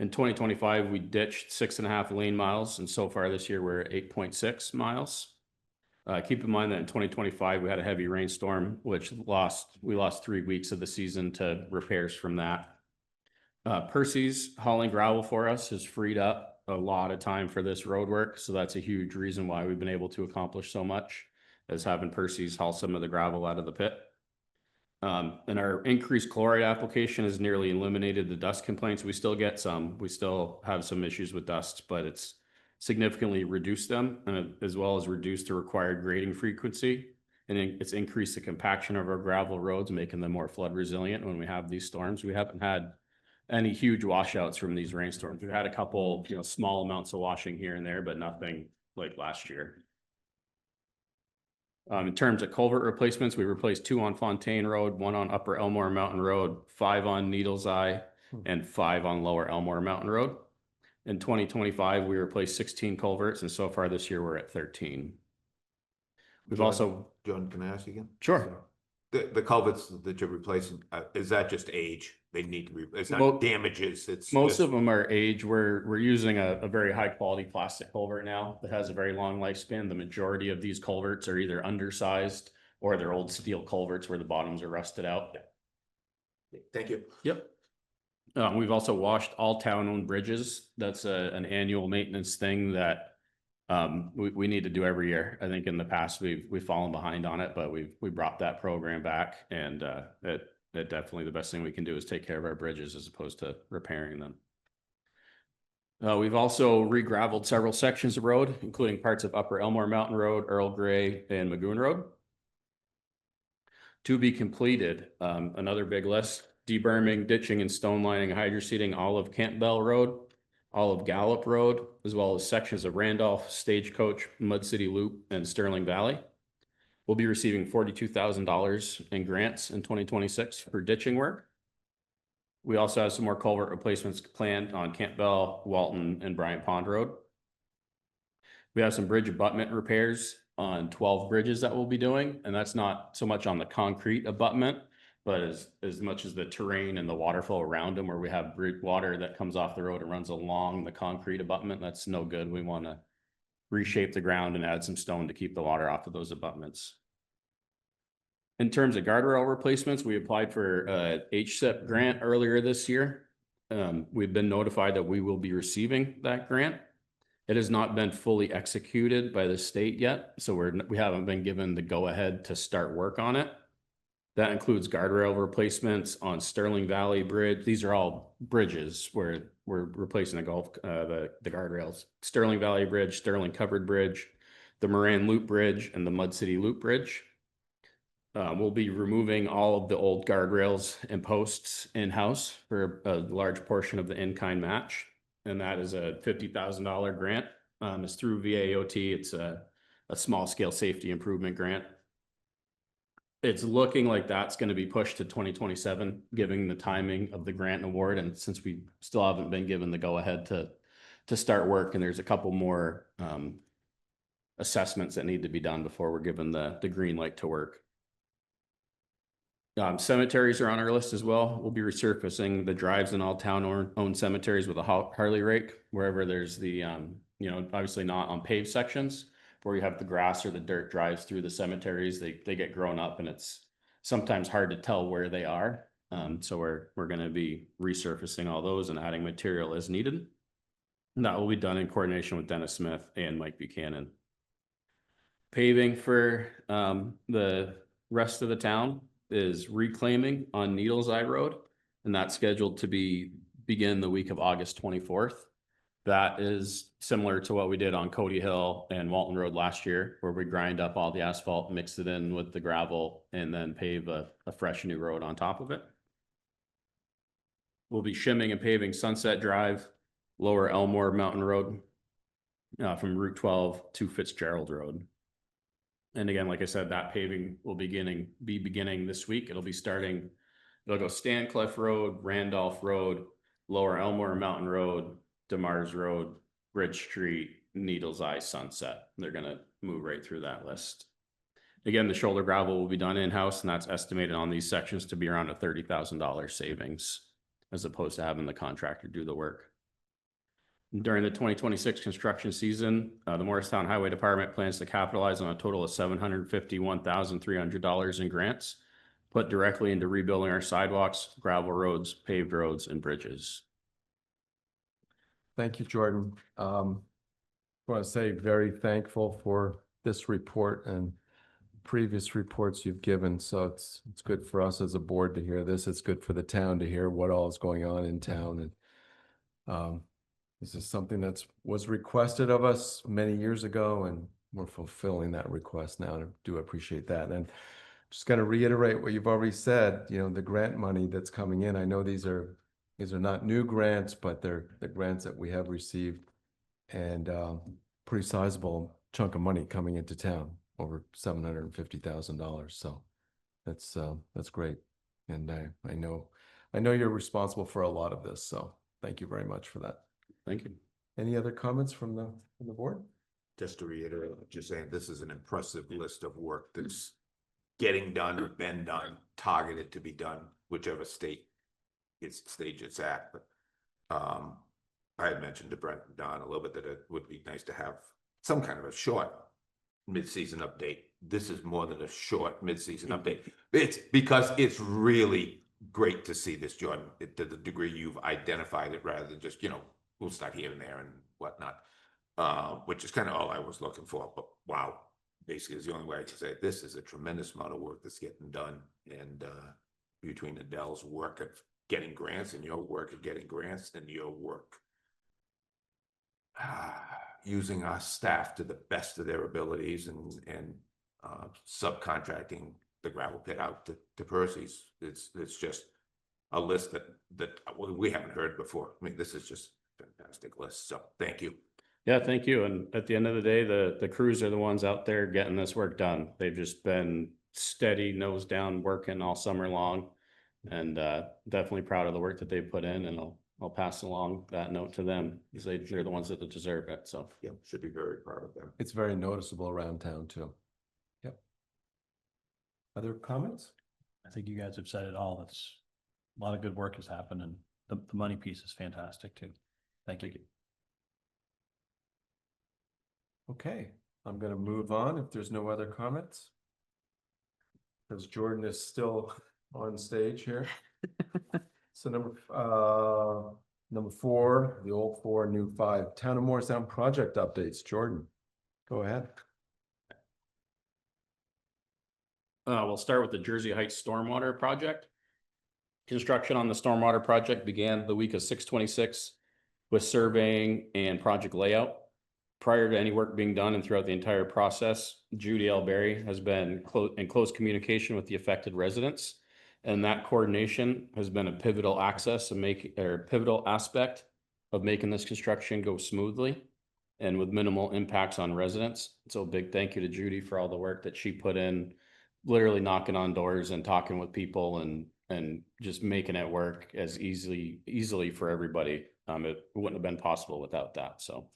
In 2025, we ditched 6.5 lane miles, and so far this year we're at 8.6 miles. Keep in mind that in 2025, we had a heavy rainstorm, which we lost 3 weeks of the season to repairs from that. Percy's hauling gravel for us has freed up a lot of time for this road work. So that's a huge reason why we've been able to accomplish so much, is having Percy's haul some of the gravel out of the pit. And our increased chloride application has nearly eliminated the dust complaints. We still get some, we still have some issues with dust, but it's significantly reduced them, and as well as reduced the required grading frequency. And it's increased the compaction of our gravel roads, making them more flood resilient when we have these storms. We haven't had any huge washouts from these rainstorms. We've had a couple, small amounts of washing here and there, but nothing like last year. In terms of culvert replacements, we replaced 2 on Fontaine Road, 1 on Upper Elmore Mountain Road, 5 on Needles Eye, and 5 on Lower Elmore Mountain Road. In 2025, we replaced 16 culverts, and so far this year we're at 13. We've also... John, can I ask you again? Sure. The culverts that you're replacing, is that just age? They need to be, it's Well, not damages, it's Most just- of them are age. We're using a very high quality plastic culvert now that has a very long lifespan. The majority of these culverts are either undersized or they're old steel culverts where the bottoms are rusted out. Thank you. Yep. We've also washed all town-owned bridges. That's an annual maintenance thing that we need to do every year. I think in the past we've fallen behind on it, but we brought that program back, and that definitely the best thing we can do is take care of our bridges as opposed to repairing them. We've also re-gravelled several sections of road, including parts of Upper Elmore Mountain Road, Earl Grey, and Magoon Road. To be completed, another big list: deberming, ditching, and stone lining, hydroseeding all of Campbell Road, all of Gallup Road, as well as sections of Randolph, Stagecoach, Mud City Loop, and Sterling Valley. We'll be receiving $42,000 in grants in 2026 for ditching work. We also have some more culvert replacements planned on Campbell, Walton, and Bryant Pond Road. We have some bridge abutment repairs on 12 bridges that we'll be doing, and that's not so much on the concrete abutment, but as much as the terrain and the water flow around them, where we have water that comes off the road and runs along the concrete abutment. That's no good. We want to reshape the ground and add some stone to keep the water off of those abutments. In terms of guardrail replacements, we applied for a HSIP grant earlier this year. We've been notified that we will be receiving that grant. It has not been fully executed by the state yet, so we haven't been given the go-ahead to start work on it. That includes guardrail replacements on Sterling Valley Bridge. These are all bridges where we're replacing the guardrails. Sterling Valley Bridge, Sterling Covered Bridge, the Moran Loop Bridge, and the Mud City Loop Bridge. We'll be removing all of the old guardrails and posts in-house for a large portion of the in-kind match. And that is a $50,000 grant. It's through VAOT. It's a small scale safety improvement grant. It's looking like that's going to be pushed to 2027, given the timing of the grant award. And since we still haven't been given the go-ahead to start work, and there's a couple more assessments that need to be done before we're given the green light to work. Cemeteries are on our list as well. We'll be resurfacing the drives in all town-owned cemeteries with a Harley rake, wherever there's the, obviously not on paved sections, where you have the grass or the dirt drives through the cemeteries. They get grown up, and it's sometimes hard to tell where they are. So we're going to be resurfacing all those and adding material as needed. And that will be done in coordination with Dennis Smith and Mike Buchanan. Paving for the rest of the town is reclaiming on Needles Eye Road, and that's scheduled to begin the week of August 24th. That is similar to what we did on Cody Hill and Walton Road last year, where we grind up all the asphalt, mix it in with the gravel, and then pave a fresh new road on top of it. We'll be shimming and paving Sunset Drive, Lower Elmore Mountain Road, from Route 12 to Fitzgerald Road. And again, like I said, that paving will be beginning this week. It'll go Stancliffe Road, Randolph Road, Lower Elmore Mountain Road, DeMars Road, Bridge Street, Needles Eye, Sunset. They're going to move right through that list. Again, the shoulder gravel will be done in-house, and that's estimated on these sections to be around a $30,000 savings, as opposed to having the contractor do the work. During the 2026 construction season, the Morristown Highway Department plans to capitalize on a total of $751,300 in grants put directly into rebuilding our sidewalks, gravel roads, paved roads, and bridges. Thank you, Jordan. I want to say very thankful for this report and previous reports you've given. So it's good for us as a board to hear this. It's good for the town to hear what all is going on in town. And this is something that was requested of us many years ago, and we're fulfilling that request now. And I do appreciate that. And just going to reiterate what you've already said, you know, the grant money that's coming in. I know these are not new grants, but they're the grants that we have received, and pretty sizable chunk of money coming into town, over $750,000. So that's great. And I know you're responsible for a lot of this. So thank you very much for that. Thank you. Any other comments from the board? Just to reiterate, just saying, this is an impressive list of work that's getting done or been done, targeted to be done, whichever stage it's at. But I had mentioned to Brent and Don a little bit that it would be nice to have some kind of a short mid-season update. This is more than a short mid-season update. It's because it's really great to see this, Jordan, to the degree you've identified it, rather than just, you know, we'll start here and there and whatnot, which is kind of all I was looking for. But wow, basically is the only way I can say it. This is a tremendous amount of work that's getting done. And between Adele's work of getting grants and your work of getting grants and your work using our staff to the best of their abilities and subcontracting the gravel pit out to Percy's, it's just a list that we haven't heard before. I mean, this is just a fantastic list. So thank you. Yeah, thank you. And at the end of the day, the crews are the ones out there getting this work done. They've just been steady, nose down, working all summer long, and definitely proud of the work that they put in. And I'll pass along that note to them, because they're the ones that deserve it. So Yeah, should be very proud of them. It's very noticeable around town too. Yep. Other comments? I think you guys have said it all. That's a lot of good work has happened, and the money piece is fantastic too. Thank you. Okay, I'm going to move on if there's no other comments, because Jordan is still on stage here. So number 4, the old 4, new 5, Town of Morristown project updates. Jordan, go ahead. we'll start with the Jersey Heights Stormwater Project. Construction on the stormwater project began the week of 6/26 with surveying and project layout. Prior to any work being done and throughout the entire process, Judy L. Berry has been in close communication with the affected residents, and that coordination has been a pivotal pivotal aspect of making this construction go smoothly and with minimal impacts on residents. So a big thank you to Judy for all the work that she put in, literally knocking on doors and talking with people and just making it work as easily for everybody. It wouldn't have been possible without that. So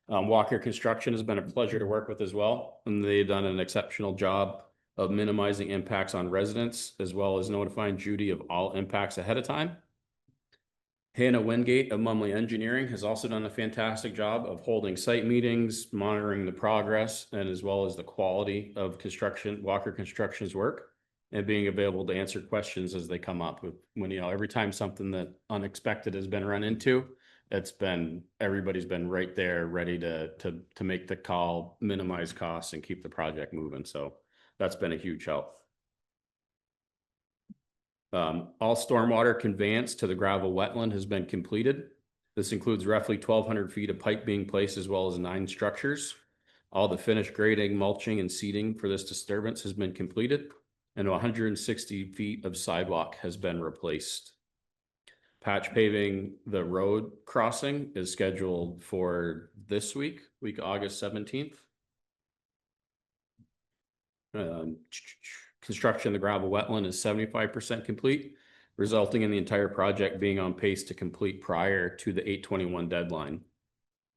Walker Construction has been a pleasure to work with as well, and they've done an exceptional job of minimizing impacts on residents, as well as notifying Judy of all impacts ahead of time. Hannah Wingate of Mumley Engineering has also done a fantastic job of holding site meetings, monitoring the progress, and as well as the quality of Walker Construction's work, and being available to answer questions as they come up. When, you know, every time something that unexpected has been run into, everybody's been right there ready to make the call, minimize costs, and keep the project moving. So that's been a huge help. All stormwater conveyance to the gravel wetland has been completed. This includes roughly 1,200 feet of pipe being placed, as well as 9 structures. All the finished grading, mulching, and seeding for this disturbance has been completed, and 160 feet of sidewalk has been replaced. Patch paving the road crossing is scheduled for this week August 17th. Construction of the gravel wetland is 75% complete, resulting in the entire project being on pace to complete prior to the 8/21 deadline.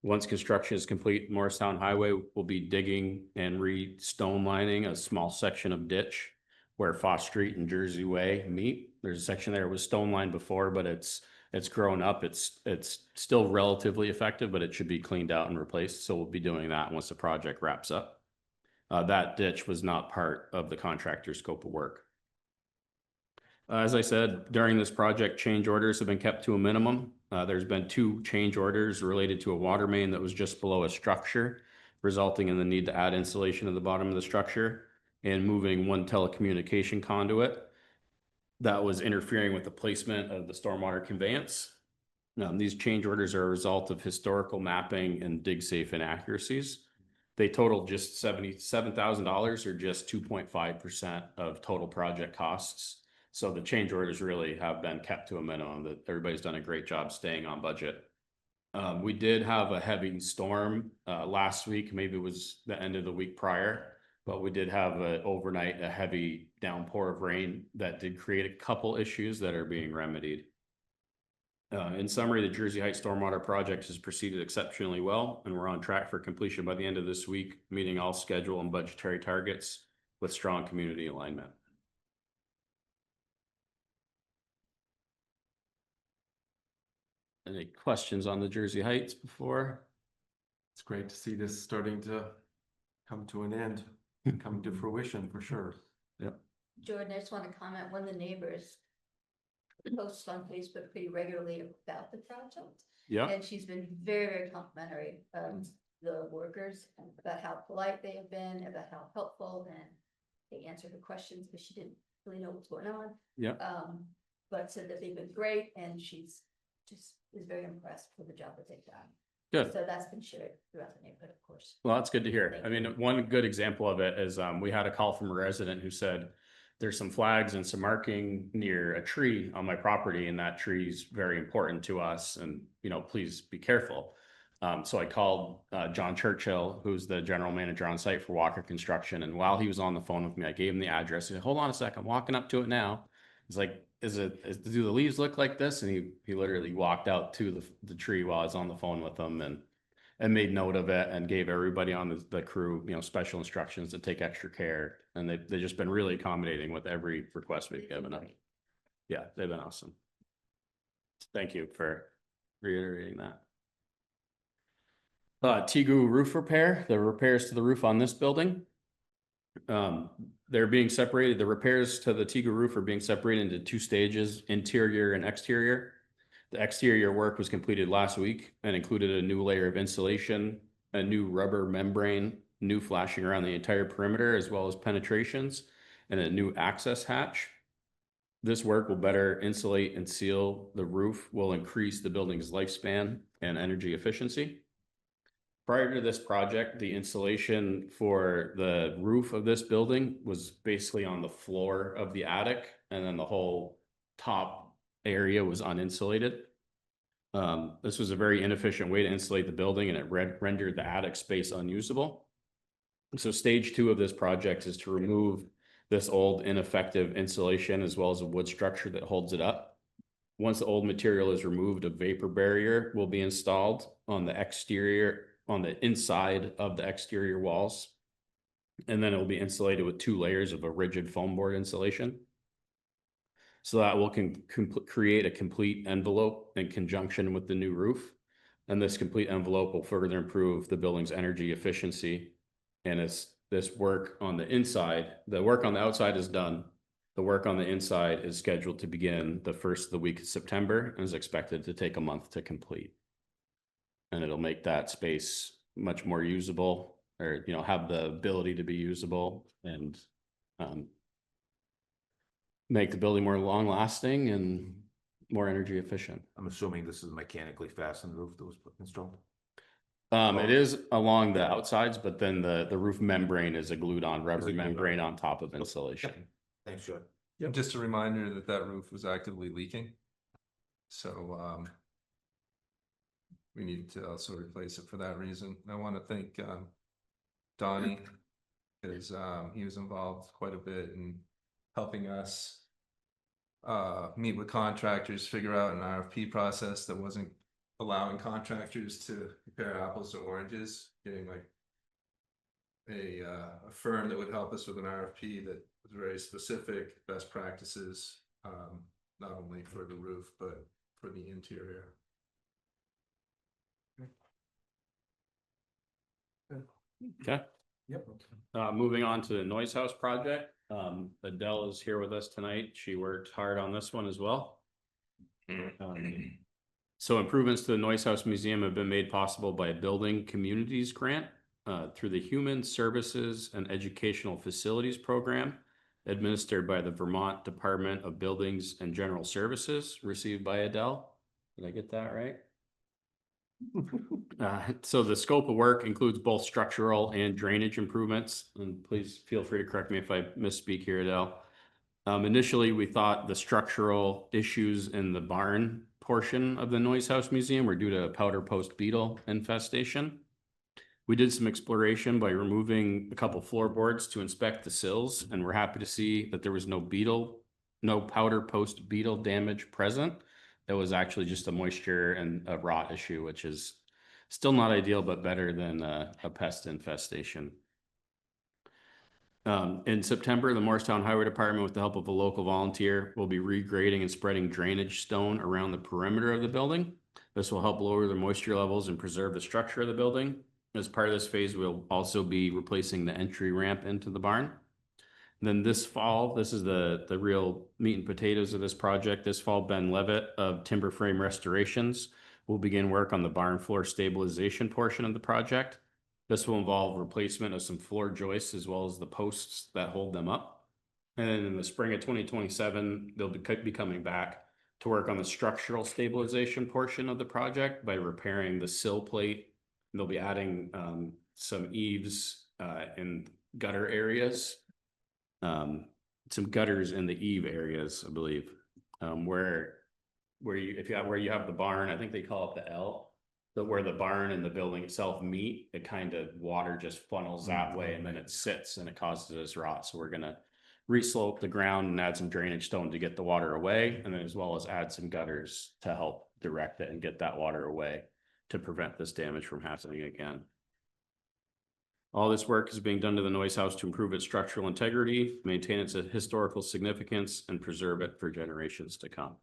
Once construction is complete, Morristown Highway will be digging and stone lining a small section of ditch where Foss Street and Jersey Way meet. There's a section there that was stone lined before, but it's it's grown up. It's still relatively effective, but it should be cleaned out and replaced. So we'll be doing that once the project wraps up. That ditch was not part of the contractor's scope of work. As I said, during this project, change orders have been kept to a minimum. There's been 2 change orders related to a water main that was just below a structure, resulting in the need to add insulation at the bottom of the structure and moving 1 telecommunication conduit that was interfering with the placement of the stormwater conveyance. These change orders are a result of historical mapping and dig safe inaccuracies. They totaled just $77,000 or just 2.5% of total project costs. So the change orders really have been kept to a minimum. That everybody's done a great job staying on budget. We did have a heavy storm last week, maybe it was the end of the week prior, but we did have overnight a heavy downpour of rain that did create a couple issues that are being remedied. In summary, the Jersey Heights Stormwater Project has proceeded exceptionally well, and we're on track for completion by the end of this week, meeting all schedule and budgetary targets with strong community alignment. Any questions on the Jersey Heights before? It's great to see this starting to come to an end, come to fruition for sure. Jordan, I just want to comment, one of the neighbors posts on Facebook pretty regularly about the project. Yeah, And she's been very, very complimentary of the workers, about how polite they have been, about how helpful, and they answered her questions because she didn't really know what's going on. yeah, But said that they've been great, and she's just is very impressed with the job that they've done. good. So that's been shared throughout the neighborhood, of course. Well, that's good to hear. I mean, one good example of it is we had a call from a resident who said there's some flags and some marking near a tree on my property, and that tree is very important to us, and please be careful. So I called John Churchill, who's the general manager on site for Walker Construction, and while he was on the phone with me, I gave him the address. He said, "Hold on a sec, I'm walking up to it now." He's like, do the leaves look like this? And he literally walked out to the tree while I was on the phone with him and made note of it and gave everybody on the crew, special instructions to take extra care. And they've just been really accommodating with every request we've given them. Yeah, they've been awesome. Thank you for reiterating that. Tegu roof repair, the repairs to the roof on this building. They're being separated. The repairs to the Tegu roof are being separated into 2 stages, interior and exterior. The exterior work was completed last week and included a new layer of insulation, a new rubber membrane, new flashing around the entire perimeter, as well as penetrations, and a new access hatch. This work will better insulate and seal the roof, will increase the building's lifespan and energy efficiency. Prior to this project, the insulation for the roof of this building was basically on the floor of the attic, and then the whole top area was uninsulated. This was a very inefficient way to insulate the building, and it rendered the attic space unusable. So stage 2 of this project is to remove this old ineffective insulation as well as a wood structure that holds it up. Once the old material is removed, a vapor barrier will be installed on the inside of the exterior walls. And then it will be insulated with 2 layers of a rigid foam board insulation. So that will create a complete envelope in conjunction with the new roof. And this complete envelope will further improve the building's energy efficiency. And it's this work on the inside, the work on the outside is done. The work on the inside is scheduled to begin the first of the week of September and is expected to take a month to complete. And it'll make that space much more usable, or have the ability to be usable, and make the building more long lasting and more energy efficient. I'm assuming this is a mechanically fastened roof that was installed. It is along the outsides, but then the roof membrane is a glued on rubber membrane on top of insulation. Thanks, Joe. Yep. Just a reminder that roof was actively leaking. So we need to also replace it for that reason. I want to thank Donnie, because he was involved quite a bit in helping us meet with contractors, figure out an RFP process that wasn't allowing contractors to compare apples to oranges, getting like a firm that would help us with an RFP that was very specific, best practices, not only for the roof, but for the interior. Okay. Yep. Moving on to the Noise House project. Adele is here with us tonight. She worked hard on this one as well. So improvements to the Noise House Museum have been made possible by a Building Communities Grant through the Human Services and Educational Facilities Program administered by the Vermont Department of Buildings and General Services, received by Adele. Did I get that right? So the scope of work includes both structural and drainage improvements, and please feel free to correct me if I misspeak here, Adele. Initially, we thought the structural issues in the barn portion of the Noise House Museum were due to a powder post beetle infestation. We did some exploration by removing a couple floorboards to inspect the sills, and we're happy to see that there was no powder post beetle damage present. It was actually just a moisture and a rot issue, which is still not ideal, but better than a pest infestation. In September, the Morristown Highway Department, with the help of a local volunteer, will be regrading and spreading drainage stone around the perimeter of the building. This will help lower the moisture levels and preserve the structure of the building. As part of this phase, we'll also be replacing the entry ramp into the barn. Then this fall, this is the real meat and potatoes of this project. This fall, Ben Levitt of Timber Frame Restorations will begin work on the barn floor stabilization portion of the project. This will involve replacement of some floor joists as well as the posts that hold them up. And then in the spring of 2027, they'll be coming back to work on the structural stabilization portion of the project by repairing the sill plate. And they'll be adding some eaves in gutter areas. Some gutters in the eave areas, I believe, where you have the barn, I think they call it the L, but where the barn and the building itself meet, it kind of water just funnels that way and then it sits and it causes this rot. So we're gonna reslope the ground and add some drainage stone to get the water away, and then as well as add some gutters to help direct it and get that water away to prevent this damage from happening again. All this work is being done to the Noise House to improve its structural integrity, maintain its historical significance, and preserve it for generations to come.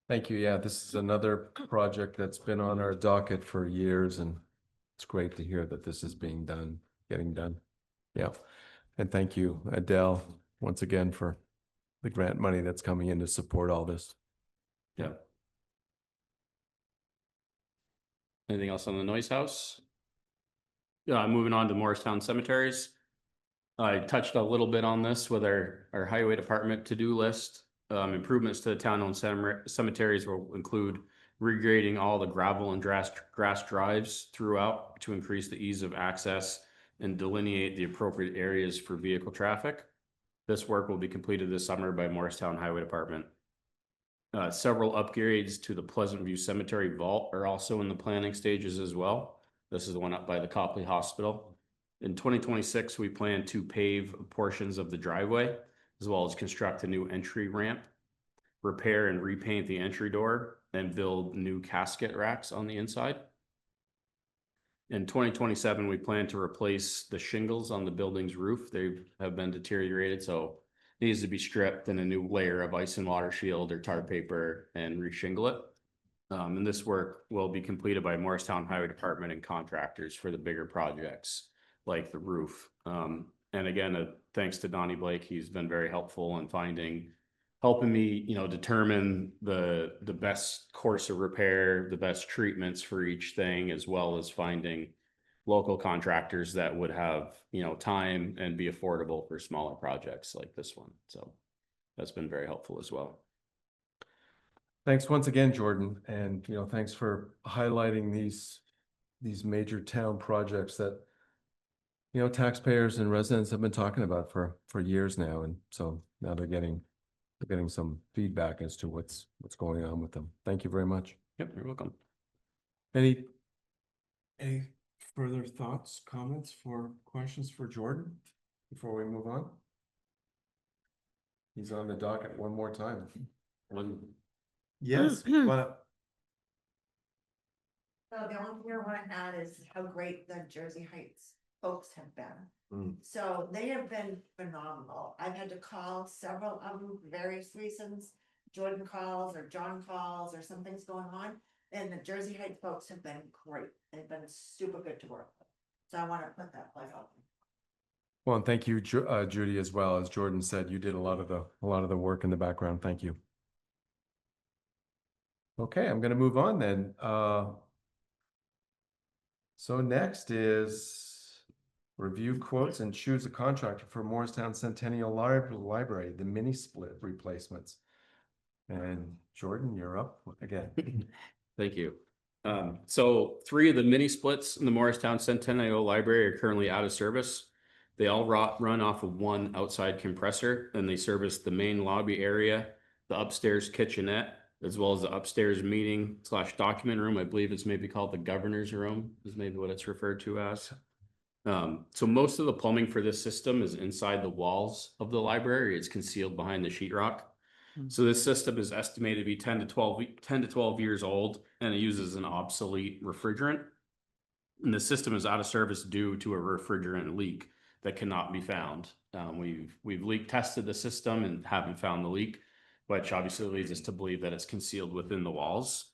Thank you. Yeah, this is another project that's been on our docket for years, and it's great to hear that this is being done, getting done. Yeah. And thank you, Adele, once again for the grant money that's coming in to support all this. Yeah. Anything else on the Noise House? Yeah, moving on to Morristown Cemeteries. I touched a little bit on this with our highway department to-do list. Improvements to the town-owned cemeteries will include regrading all the gravel and grass drives throughout to increase the ease of access and delineate the appropriate areas for vehicle traffic. This work will be completed this summer by Morristown Highway Department. Several upgrades to the Pleasant View Cemetery vault are also in the planning stages as well. This is the one up by the Copley Hospital. In 2026, we plan to pave portions of the driveway, as well as construct a new entry ramp, repair and repaint the entry door, and build new casket racks on the inside. In 2027, we plan to replace the shingles on the building's roof. They have been deteriorated, so it needs to be stripped and a new layer of ice and water shield or tar paper and reshingle it. And this work will be completed by Morristown Highway Department and contractors for the bigger projects like the roof. And again, thanks to Donnie Blake, he's been very helpful in helping me, determine the best course of repair, the best treatments for each thing, as well as finding local contractors that would have, time and be affordable for smaller projects like this one. So that's been very helpful as well. Thanks once again, Jordan, and thanks for highlighting these major town projects that taxpayers and residents have been talking about for years now, and so now they're getting some feedback as to what's going on with them. Thank you very much. Yep, you're welcome. Any further thoughts, comments, questions for Jordan before we move on? He's on the docket one more time. Yes, but So the only thing I want to add is how great the Jersey Heights folks have been. Mm. So they have been phenomenal. I've had to call several of them for various reasons Jordan calls or John calls or something's going on. And the Jersey Heights folks have been great. They've been super good to work with. So I want to put that plug out. Well, and thank you, Judy, as well. As Jordan said, you did a lot of the work in the background. Thank you. Okay, I'm gonna move on then. So next is review quotes and choose a contractor for Morristown Centennial Library, the mini split replacements. And Jordan, you're up again. Thank you. So 3 of the mini splits in the Morristown Centennial Library are currently out of service. They all run off of one outside compressor, and they service the main lobby area, the upstairs kitchenette, as well as the upstairs meeting / document room. I believe it's maybe called the governor's room is maybe what it's referred to as. So most of the plumbing for this system is inside the walls of the library. It's concealed behind the sheetrock. So this system is estimated to be 10 to 12 years old, and it uses an obsolete refrigerant. And the system is out of service due to a refrigerant leak that cannot be found. We've leak tested the system and haven't found the leak, which obviously leads us to believe that it's concealed within the walls.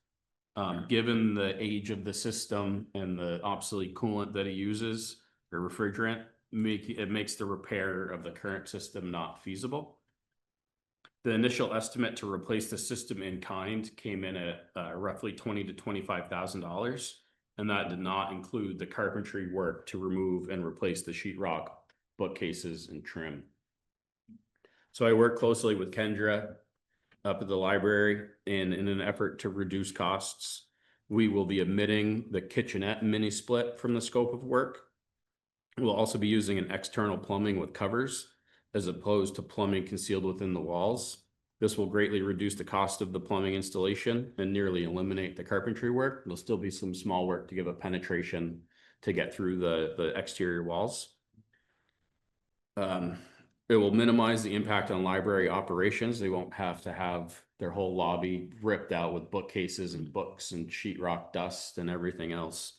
Given the age of the system and the obsolete coolant that it uses, or refrigerant, it makes the repair of the current system not feasible. The initial estimate to replace the system in kind came in at roughly $20,000 to $25,000, and that did not include the carpentry work to remove and replace the sheetrock, bookcases, and trim. So I work closely with Kendra up at the library, and in an effort to reduce costs, we will be omitting the kitchenette mini split from the scope of work. We'll also be using an external plumbing with covers as opposed to plumbing concealed within the walls. This will greatly reduce the cost of the plumbing installation and nearly eliminate the carpentry work. There'll still be some small work to give a penetration to get through the exterior walls. It will minimize the impact on library operations. They won't have to have their whole lobby ripped out with bookcases and books and sheetrock dust and everything else.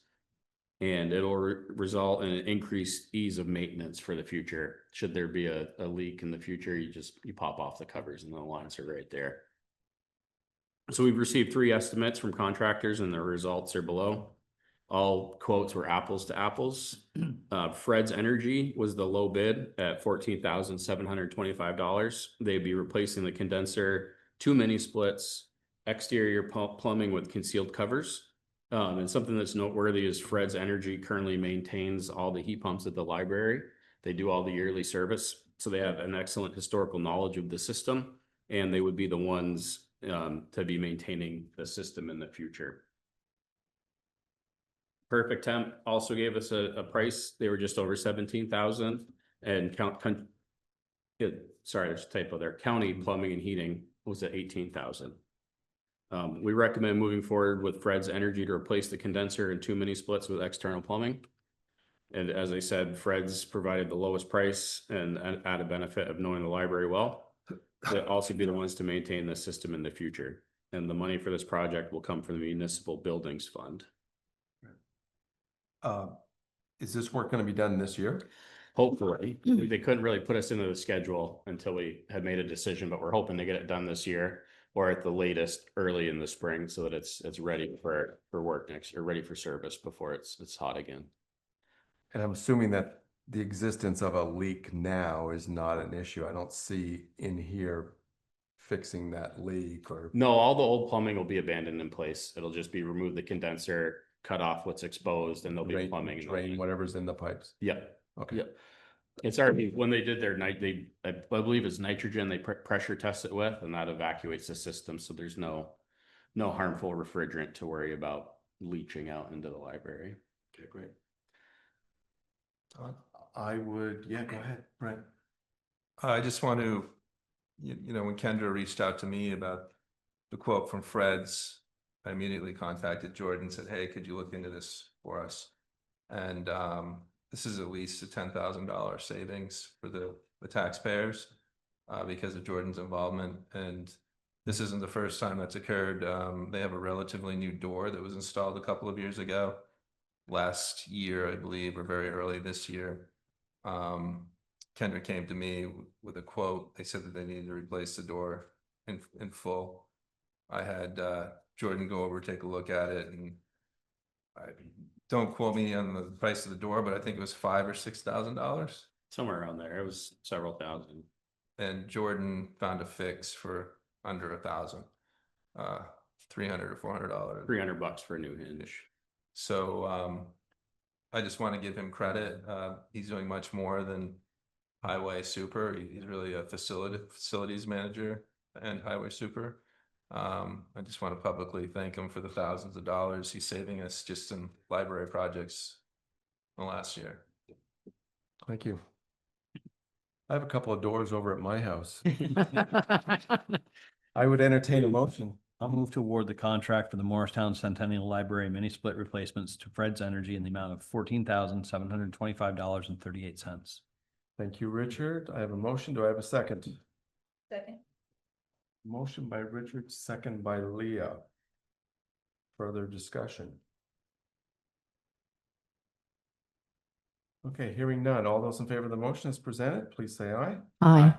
And it'll result in an increased ease of maintenance for the future. Should there be a leak in the future, you pop off the covers and the lines are right there. So we've received 3 estimates from contractors, and the results are below. All quotes were apples to apples. Fred's Energy was the low bid at $14,725. They'd be replacing the condenser, 2 mini splits, exterior plumbing with concealed covers. And something that's noteworthy is Fred's Energy currently maintains all the heat pumps at the library. They do all the yearly service, so they have an excellent historical knowledge of the system, and they would be the ones to be maintaining the system in the future. Perfect Temp also gave us a price. They were just over 17,000, and sorry, there's a typo there. County Plumbing and Heating was at 18,000. We recommend moving forward with Fred's Energy to replace the condenser and 2 mini splits with external plumbing. And as I said, Fred's provided the lowest price and added benefit of knowing the library well. They'll also be the ones to maintain the system in the future. And the money for this project will come from the Municipal Buildings Fund. Is this work going to be done this year? Hopefully. They couldn't really put us into the schedule until we had made a decision, but we're hoping to get it done this year, or at the latest early in the spring, so that it's ready for work next year, ready for service before it's hot again. And I'm assuming that the existence of a leak now is not an issue. I don't see in here fixing that leak or. No, all the old plumbing will be abandoned in place. It'll just be remove the condenser, cut off what's exposed, and there'll be plumbing. Drain whatever's in the pipes. Yep. Okay. Yep. It's already, when they did their I believe it's nitrogen they pressure test it with, and that evacuates the system. So there's no harmful refrigerant to worry about leaching out into the library. Okay, great. I would, yeah, go ahead, Brent. I just want to, when Kendra reached out to me about the quote from Fred's, I immediately contacted Jordan and said, hey, could you look into this for us? And this is at least a $10,000 savings for the taxpayers because of Jordan's involvement. And this isn't the first time that's occurred. They have a relatively new door that was installed a couple of years ago. Last year, I believe, or very early this year. Kendra came to me with a quote. They said that they needed to replace the door in full. I had Jordan go over, take a look at it, and don't quote me on the price of the door, but I think it was $5,000 or $6,000. Somewhere around there. It was several thousand. And Jordan found a fix for under $1,000, $300 or $400. $300 for a new hinge. So I just want to give him credit. He's doing much more than highway super. He's really a facilities manager and highway super. I just want to publicly thank him for the thousands of dollars he's saving us just in library projects in the last year. Thank you. I have a couple of doors over at my house. I would entertain a motion. I'll move to award the contract for the Morristown Centennial Library mini split replacements to Fred's Energy in the amount of $14,725.38. Thank you, Richard. I have a motion. Do I have a second? Second. Motion by Richard, second by Leah. Further discussion? Okay, hearing none. All those in favor of the motion as presented, please say aye. Aye.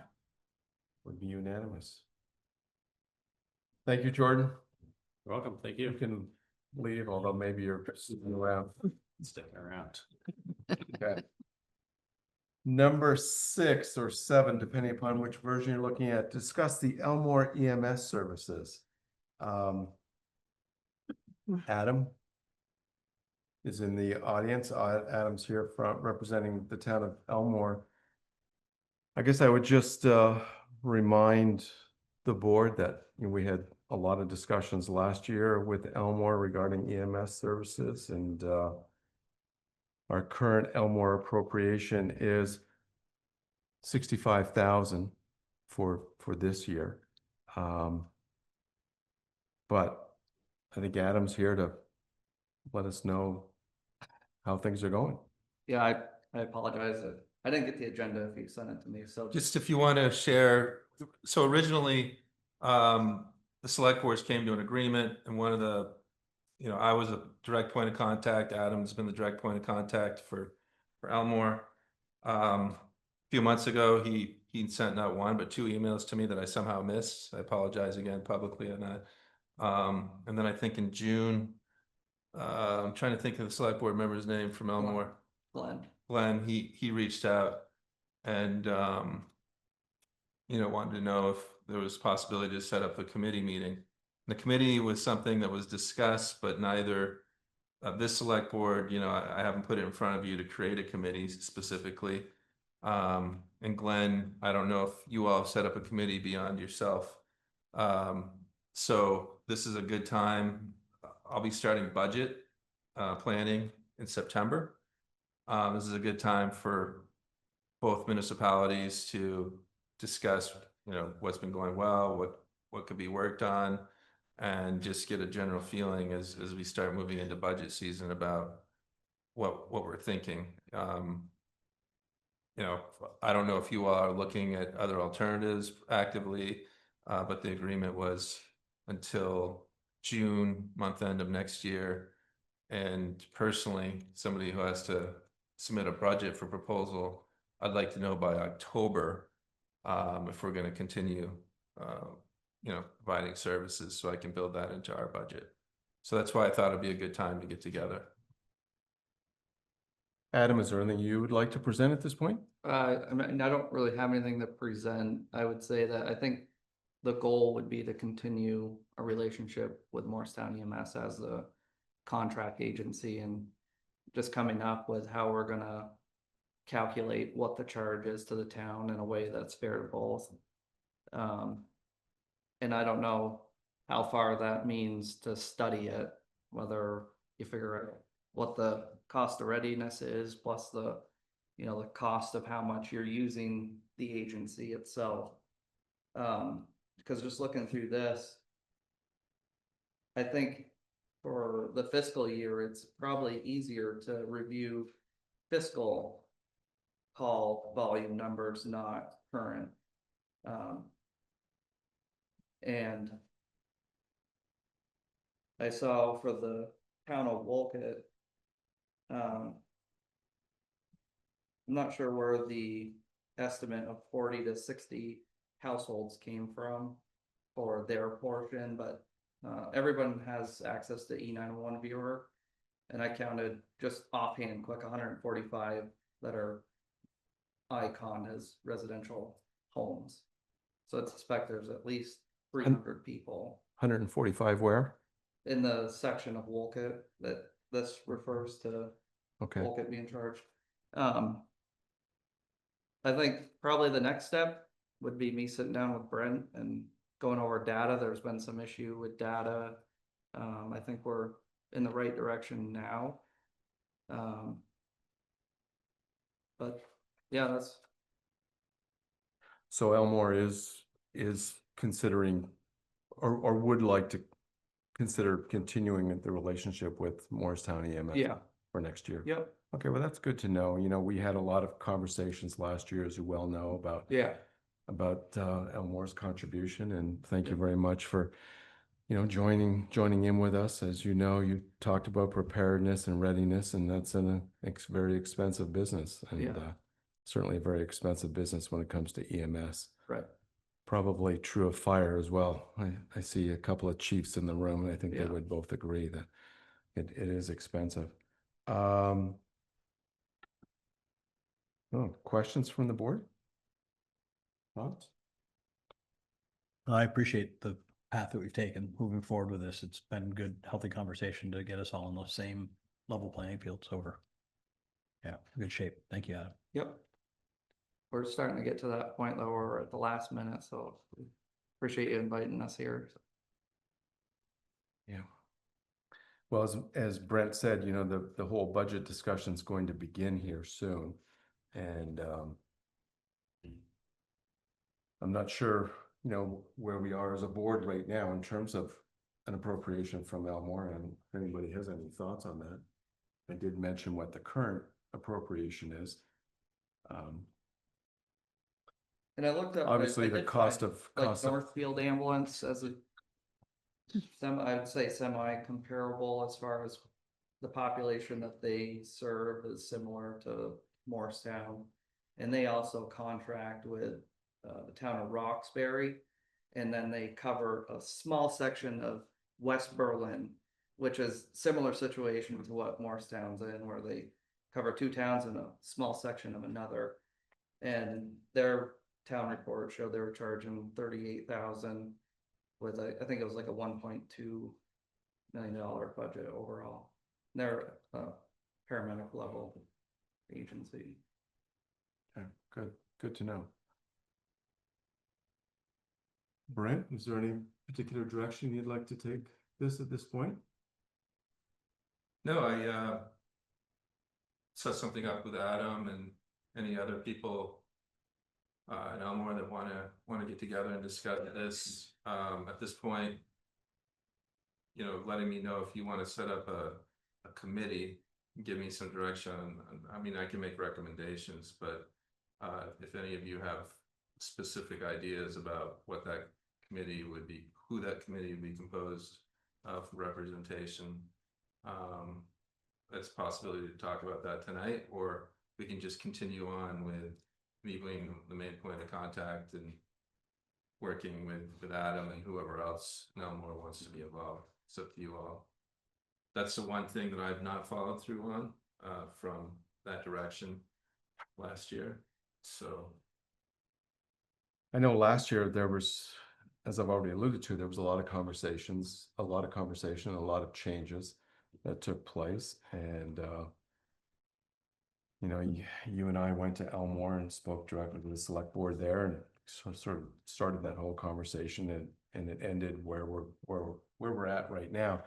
Would be unanimous. Thank you, Jordan. You're welcome. Thank You you. can leave, although maybe you're sitting around. Sticking around. Okay. Number 6 or 7, depending upon which version you're looking at, discuss the Elmore EMS services. Adam is in the audience. Adam's here representing the town of Elmore. I guess I would just remind the board that we had a lot of discussions last year with Elmore regarding EMS services, and our current Elmore appropriation is $65,000 for this year. But I think Adam's here to let us know how things are going. Yeah, I apologize. I didn't get the agenda if you sent it to me, so Just if you want to share, so originally, the select boards came to an agreement, and one of the, I was a direct point of contact. Adam's been the direct point of contact for Elmore. A few months ago, he sent not one, but 2 emails to me that I somehow missed. I apologize again publicly on that. And then I think in June, I'm trying to think of the select board member's name from Elmore. Glenn, he reached out and, wanted to know if there was possibility to set up a committee meeting. The committee was something that was discussed, but neither this select board, I haven't put it in front of you to create a committee specifically. And Glenn, I don't know if you all have set up a committee beyond yourself. So this is a good time. I'll be starting budget planning in September. This is a good time for both municipalities to discuss, what's been going well, what could be worked on, and just get a general feeling as we start moving into budget season about what we're thinking. I don't know if you all are looking at other alternatives actively, but the agreement was until June, month end of next year. And personally, somebody who has to submit a budget for proposal, I'd like to know by October if we're going to continue, providing services, so I can build that into our budget. So that's why I thought it'd be a good time to get together. Adam, is there anything you would like to present at this point? I don't really have anything to present. I would say that I think the goal would be to continue a relationship with Morristown EMS as the contract agency, and just coming up with how we're gonna calculate what the charge is to the town in a way that's fair to both. And I don't know how far that means to study it, whether you figure out what the cost of readiness is, plus the cost of how much you're using the agency itself. Because just looking through this, I think for the fiscal year, it's probably easier to review fiscal call volume numbers, not current. And I saw for the town of Wolcott, I'm not sure where the estimate of 40 to 60 households came from, for their portion, but everyone has access to E911 viewer. And I counted just offhand quick 145 that are icon as residential homes. So I suspect there's at least 300 people 145 where? in the section of Wolcott that this refers to. Okay, Wolcott being charged. I think probably the next step would be me sitting down with Brent and going over data. There's been some issue with data. I think we're in the right direction now. But yeah, that's, so Elmore is considering or would like to consider continuing the relationship with Morristown EMS yeah, for next year. yep, Okay, well, that's good to know. You know, we had a lot of conversations last year, as you well know, yeah, about Elmore's contribution, and thank you very much for, you know, joining in with us. As you know, you talked about preparedness and readiness, and that's an very expensive business, and Yeah. certainly a very expensive business when it comes to EMS. right, Probably true of fire as well. I see a couple of chiefs in the room, and I think they Yeah. would both agree that it is expensive. Questions from the board? Thoughts? I appreciate the path that we've taken moving forward with this. It's been good, healthy conversation to get us all on the same level playing field. So we're, yeah, good shape. Thank you, Adam. yep. We're starting to get to that point though, we're at the last minute, so appreciate you inviting us here. Yeah. Well, as Brent said, you know, the whole budget discussion is going to begin here soon. And I'm not sure, you know, where we are as a board right now in terms of an appropriation from Elmore, and if anybody has any thoughts on that. I did mention what the current appropriation is. And I looked up. Obviously, I the did cost find, of like Northfield ambulance as a I would say semi-comparable as far as the population that they serve is similar to Morristown. And they also contract with the town of Roxbury. And then they cover a small section of West Berlin, which is similar situation to what Morristown's in, where they cover two towns and a small section of another. And their town report showed they were charging 38,000 with I think it was like a $1.2 million budget overall. They're a paramedic level agency. Okay, good to know. Brent, is there any particular direction you'd like to take this at this point? No, I set something up with Adam and any other people in Elmore that want to get together and discuss this. At this point, you know, letting me know if you want to set up a committee, give me some direction. I mean, I can make recommendations, but if any of you have specific ideas about what that committee would be, who that committee would be composed of representation, it's a possibility to talk about that tonight, or we can just continue on with me being the main point of contact and working with Adam and whoever else in Elmore wants to be involved. It's up to you all. That's the one thing that I've not followed through on from that direction last year. So I know last year there was, as I've already alluded to, there was a lot of conversations, a lot of changes that took place. And, you know, you and I went to Elmore and spoke directly to the select board there, and sort of started that whole conversation, and it ended where we're at right now.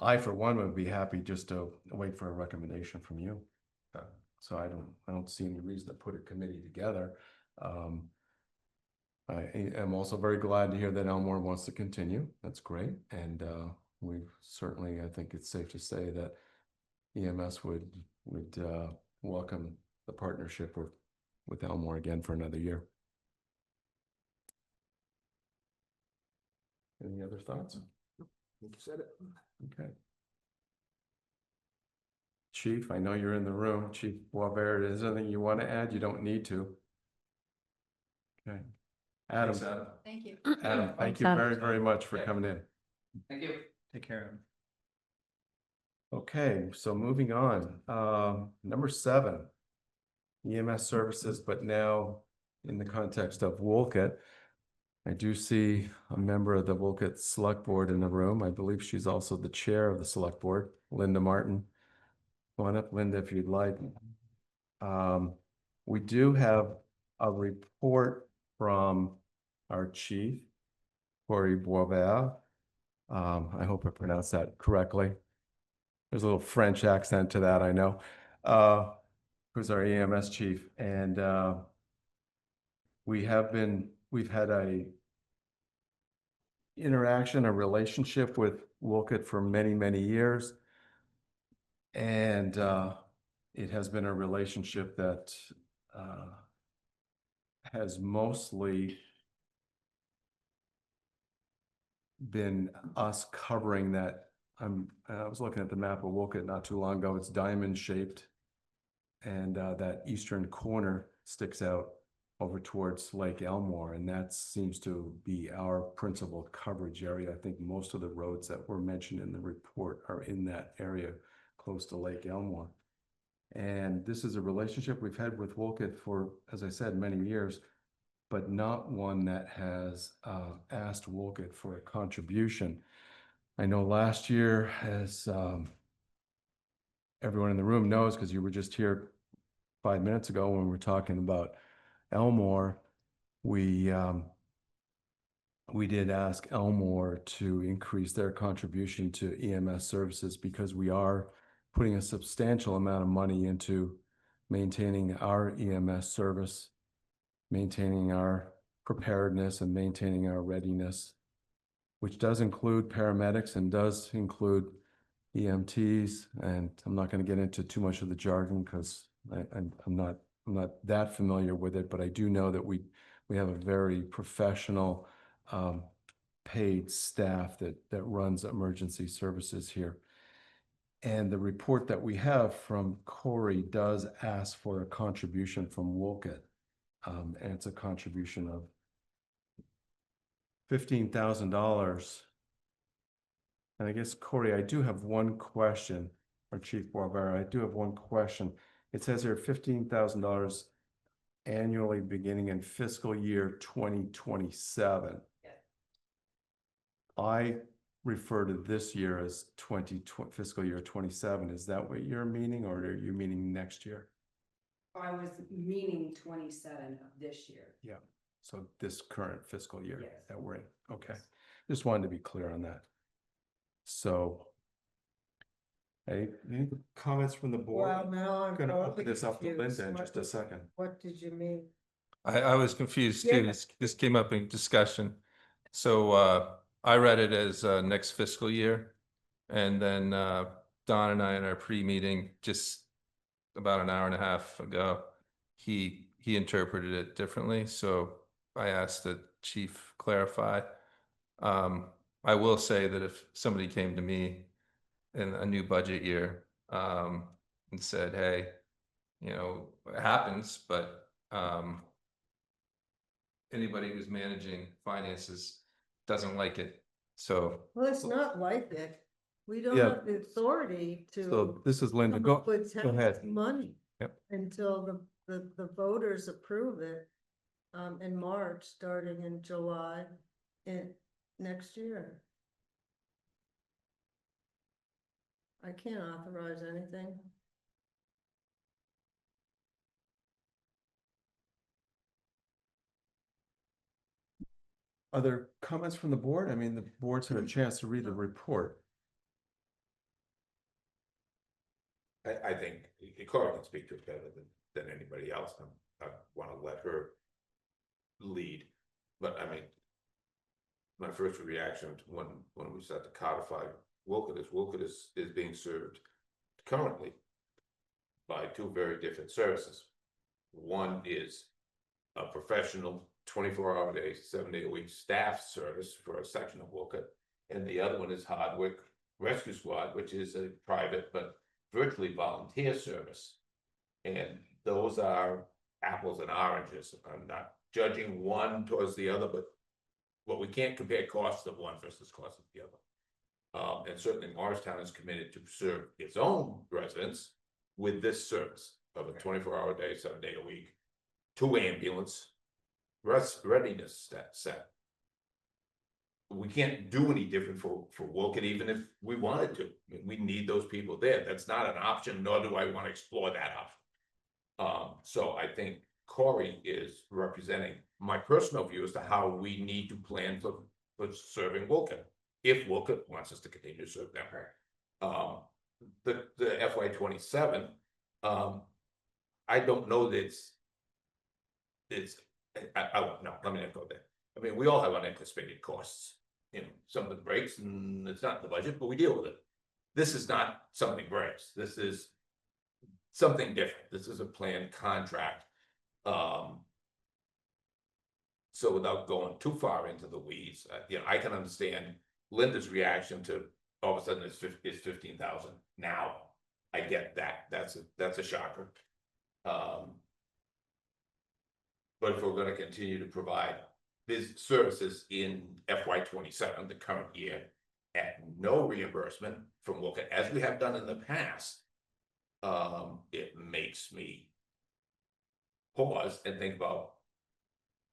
I, for one, would be happy just to wait for a recommendation from you. So I don't see any reason to put a committee together. I am also very glad to hear that Elmore wants to continue. That's great. And we certainly, I think it's safe to say that EMS would welcome the partnership with Elmore again for another year. Any other thoughts? I think you said it. Okay. Chief, I know you're in the room. Chief Boisvert, is there anything you want to add? You don't need to. Okay. Adam, Thanks, Adam. Thank you. Adam, thank you very, very much for coming in. Thank you. Take care of him. Okay, so moving on, number 7. EMS services, but now in the context of Wolcott. I do see a member of the Wolcott Select Board in the room. I believe she's also the chair of the Select Board, Linda Martin. Come on up, Linda, if you'd like. We do have a report from our chief, Corey Boisvert. I hope I pronounced that correctly. There's a little French accent to that, I know. Who's our EMS chief, and we've had a interaction, a relationship with Wolcott for many, many years. And it has been a relationship that has mostly been us covering that. I was looking at the map of Wolcott not too long ago. It's diamond shaped. And that eastern corner sticks out over towards Lake Elmore, and that seems to be our principal coverage area. I think most of the roads that were mentioned in the report are in that area close to Lake Elmore. And this is a relationship we've had with Wolcott for, as I said, many years, but not one that has asked Wolcott for a contribution. I know last year, as everyone in the room knows, because you were just here 5 minutes ago when we were talking about Elmore, we did ask Elmore to increase their contribution to EMS services because we are putting a substantial amount of money into maintaining our EMS service, maintaining our preparedness, and maintaining our readiness, which does include paramedics and does include EMTs. And I'm not going to get into too much of the jargon because I'm not that familiar with it, but I do know that we have a very professional paid staff that runs emergency services here. And the report that we have from Corey does ask for a contribution from Wolcott. And it's a contribution of $15,000. And I guess, Corey, I do have one question, or Chief Boisvert, I do have one question. It says here $15,000 annually beginning in fiscal year 2027. Yeah. I refer to this year as fiscal year 27. Is that what you're meaning, or are you meaning next year? I was meaning 27 of this year. Yeah. So this current fiscal year Yes. that we're in. Okay. Just wanted to be clear on that. So, any comments from the board? Well, now I'm I'm going to totally open this up to confused. Linda in just a second. What did you mean? I was confused Yeah. too. This came up in discussion. So I read it as next fiscal year. And then Don and I in our pre-meeting just about an hour and a half ago, he interpreted it differently. So I asked the chief clarify. I will say that if somebody came to me in a new budget year and said, hey, you know, it happens, but anybody who's managing finances doesn't like it. So Well, it's not like it. We don't Yeah. have the authority to. So this is Linda. come Go up with ahead. money. Yep. Until the voters approve it in March, starting in July next year. I can't authorize anything. Other comments from the board? I mean, the board's had a chance to read the report. I think Cora can speak to it better than anybody else. I want to let her lead, but I mean, my first reaction when we start to codify Wolcott is being served currently by two very different services. One is a professional 24-hour a day, 7-day a week staff service for a section of Wolcott, and the other one is Hardwick Rescue Squad, which is a private but virtually volunteer service. And those are apples and oranges. I'm not judging one towards the other, but we can't compare costs of one versus cost of the other. And certainly Morristown is committed to serve its own residents with this service of a 24-hour day, 7-day a week, 2 ambulance, readiness set. We can't do any different for Woken, even if we wanted to. I mean, we need those people there. That's not an option, nor do I want to explore that option. So I think Corey is representing my personal view as to how we need to plan for serving Woken, if Woken wants us to continue to serve them. The FY27, I don't know that no, let me not go there. I mean, we all have unanticipated costs. You know, something breaks and it's not in the budget, but we deal with it. This is not something breaks. This is something different. This is a planned contract. So without going too far into the weeds, you know, I can understand Linda's reaction to all of a sudden it's 15,000 now. I get that. That's a shocker. But if we're going to continue to provide these services in FY27, the current year, at no reimbursement from Woken, as we have done in the past, it makes me pause and think about,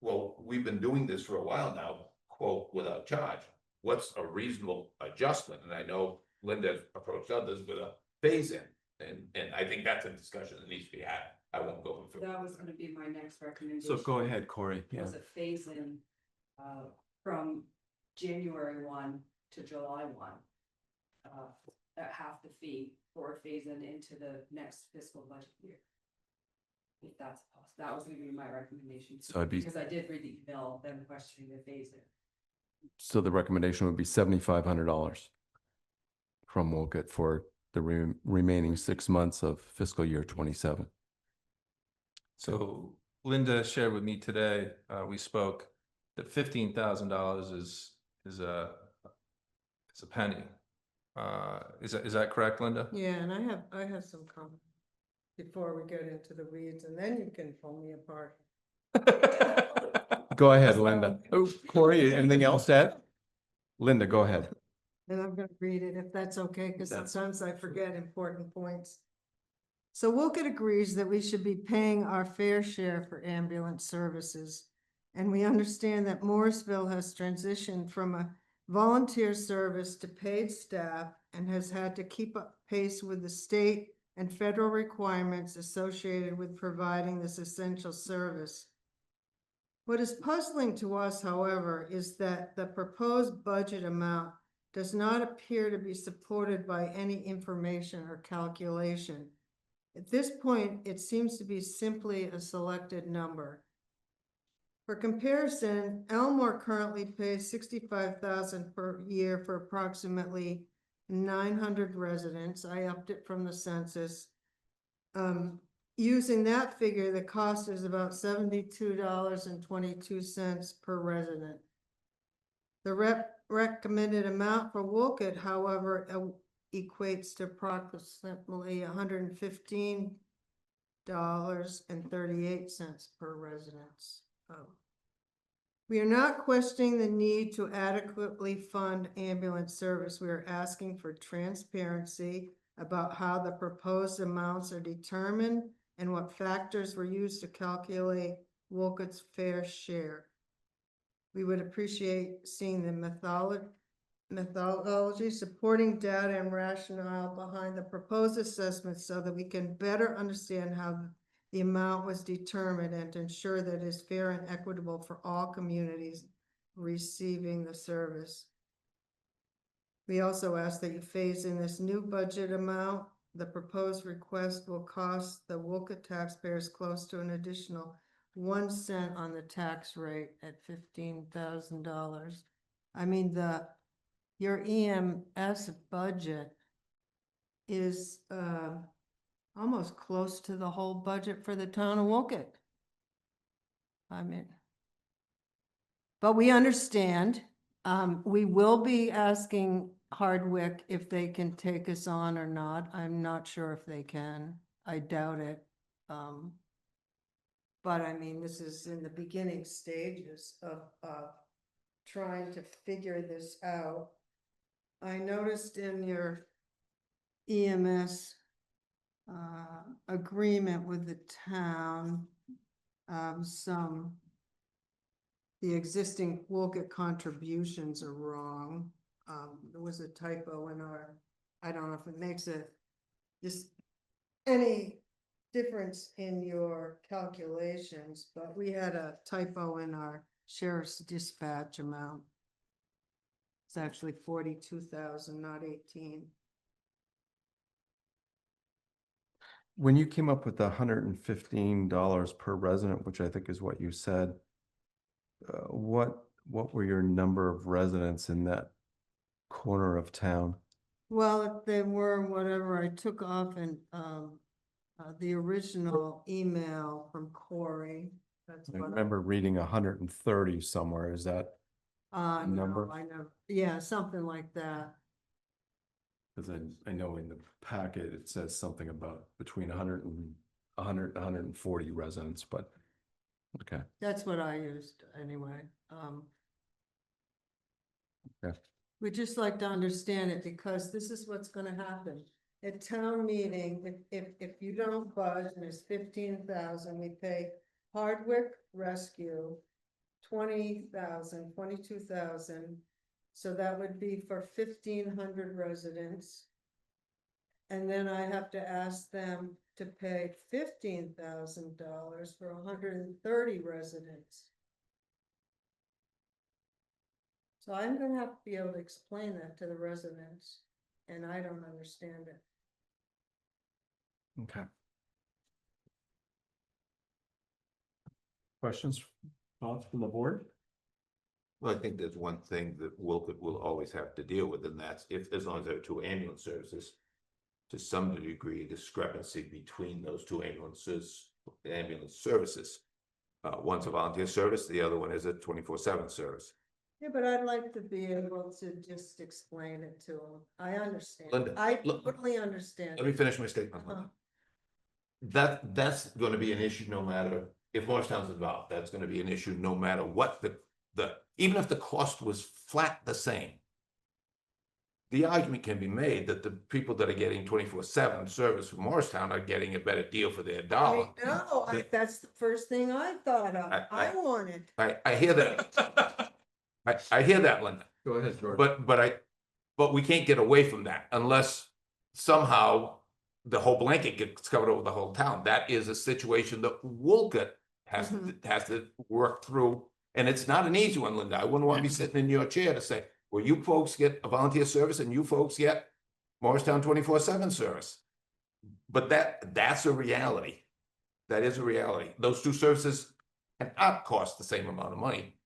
well, we've been doing this for a while now, quote, without charge. What's a reasonable adjustment? And I know Linda approached others with a phase in, and I think that's a discussion that needs to be had. I won't go into. That was gonna be my next recommendation. So go ahead, Corey. Yeah. Was a phase in, from January 1 to July 1. At half the fee for a phase in into the next fiscal budget year. If that's possible, that was gonna be my recommendation. So because I did read the email, them questioning the phase in. So the recommendation would be $7,500 from Woken for the remaining 6 months of fiscal year 27. So Linda shared with me today, we spoke, that $15,000 is a penny. Is that correct, Linda? Yeah, and I have some comments before we get into the weeds, and then you can pull me apart. Go ahead, Linda. Oh, Corey, anything else to add? Linda, go ahead. And I'm gonna read it if that's okay, because sometimes I forget important points. So Woken agrees that we should be paying our fair share for ambulance services. And we understand that Morrisville has transitioned from a volunteer service to paid staff and has had to keep up pace with the state and federal requirements associated with providing this essential service. What is puzzling to us, however, is that the proposed budget amount does not appear to be supported by any information or calculation. At this point, it seems to be simply a selected number. For comparison, Elmore currently pays $65,000 per year for approximately 900 residents. I upped it from the census. Using that figure, the cost is about $72.22 per resident. The recommended amount for Woken, however, equates to approximately $115.38 per residence. We are not questioning the need to adequately fund ambulance service. We are asking for transparency about how the proposed amounts are determined and what factors were used to calculate Woken's fair share. We would appreciate seeing the methodology, supporting data and rationale behind the proposed assessment so that we can better understand how the amount was determined and to ensure that it is fair and equitable for all communities receiving the service. We also ask that you phase in this new budget amount. The proposed request will cost the Woken taxpayers close to an additional 1 cent on the tax rate at $15,000. I mean, your EMS budget is almost close to the whole budget for the town of Woken. I mean, but we understand. We will be asking Hardwick if they can take us on or not. I'm not sure if they can. I doubt it. But I mean, this is in the beginning stages of trying to figure this out. I noticed in your EMS agreement with the town, the existing Woolgate contributions are wrong. There was a typo in our, I don't know if it makes any difference in your calculations, but we had a typo in our sheriff's dispatch amount. It's actually 42,000, not 18. When you came up with the $115 per resident, which I think is what you said, what were your number of residents in that corner of town? Well, if they were whatever I took off in the original email from Corey. That's I what remember reading 130 somewhere. Is that no, number? I know, yeah, something like that. Because I know in the packet, it says something about between 100 and 140 residents, but okay. That's what I used anyway. Yeah. We'd just like to understand it because this is what's gonna happen. At town meeting, if you don't budge and there's 15,000, we pay Hardwick Rescue 20,000, 22,000. So that would be for 1,500 residents. And then I have to ask them to pay $15,000 for 130 residents. So I'm gonna have to be able to explain that to the residents, and I don't understand it. Okay. Questions, thoughts from the board? Well, I think there's one thing that Wilkett will always have to deal with, and that's if, as long as there are two ambulance services, to some degree, discrepancy between those two ambulance services. One's a volunteer service, the other one is a 24/7 service. Yeah, but I'd like to be able to just explain it to them. I understand. Linda, I look, totally understand. Let me finish my statement. Uh-huh. That's gonna be an issue no matter, if Morristown's involved, that's gonna be an issue no matter what even if the cost was flat the same. The argument can be made that the people that are getting 24/7 service from Morristown are getting a better deal for their dollar. I know, that's the first thing I thought of. I wanted. I hear that. I hear that, Linda. Go ahead, George. But we can't get away from that unless somehow the whole blanket gets covered over the whole town. That is a situation that Woolgate has to work through. And it's not an easy one, Linda. I wouldn't want to be sitting in your chair to say, well, you folks get a volunteer service and you folks get Morristown 24/7 service. But that's a reality. That is a reality. Those two services cannot cost the same amount of money.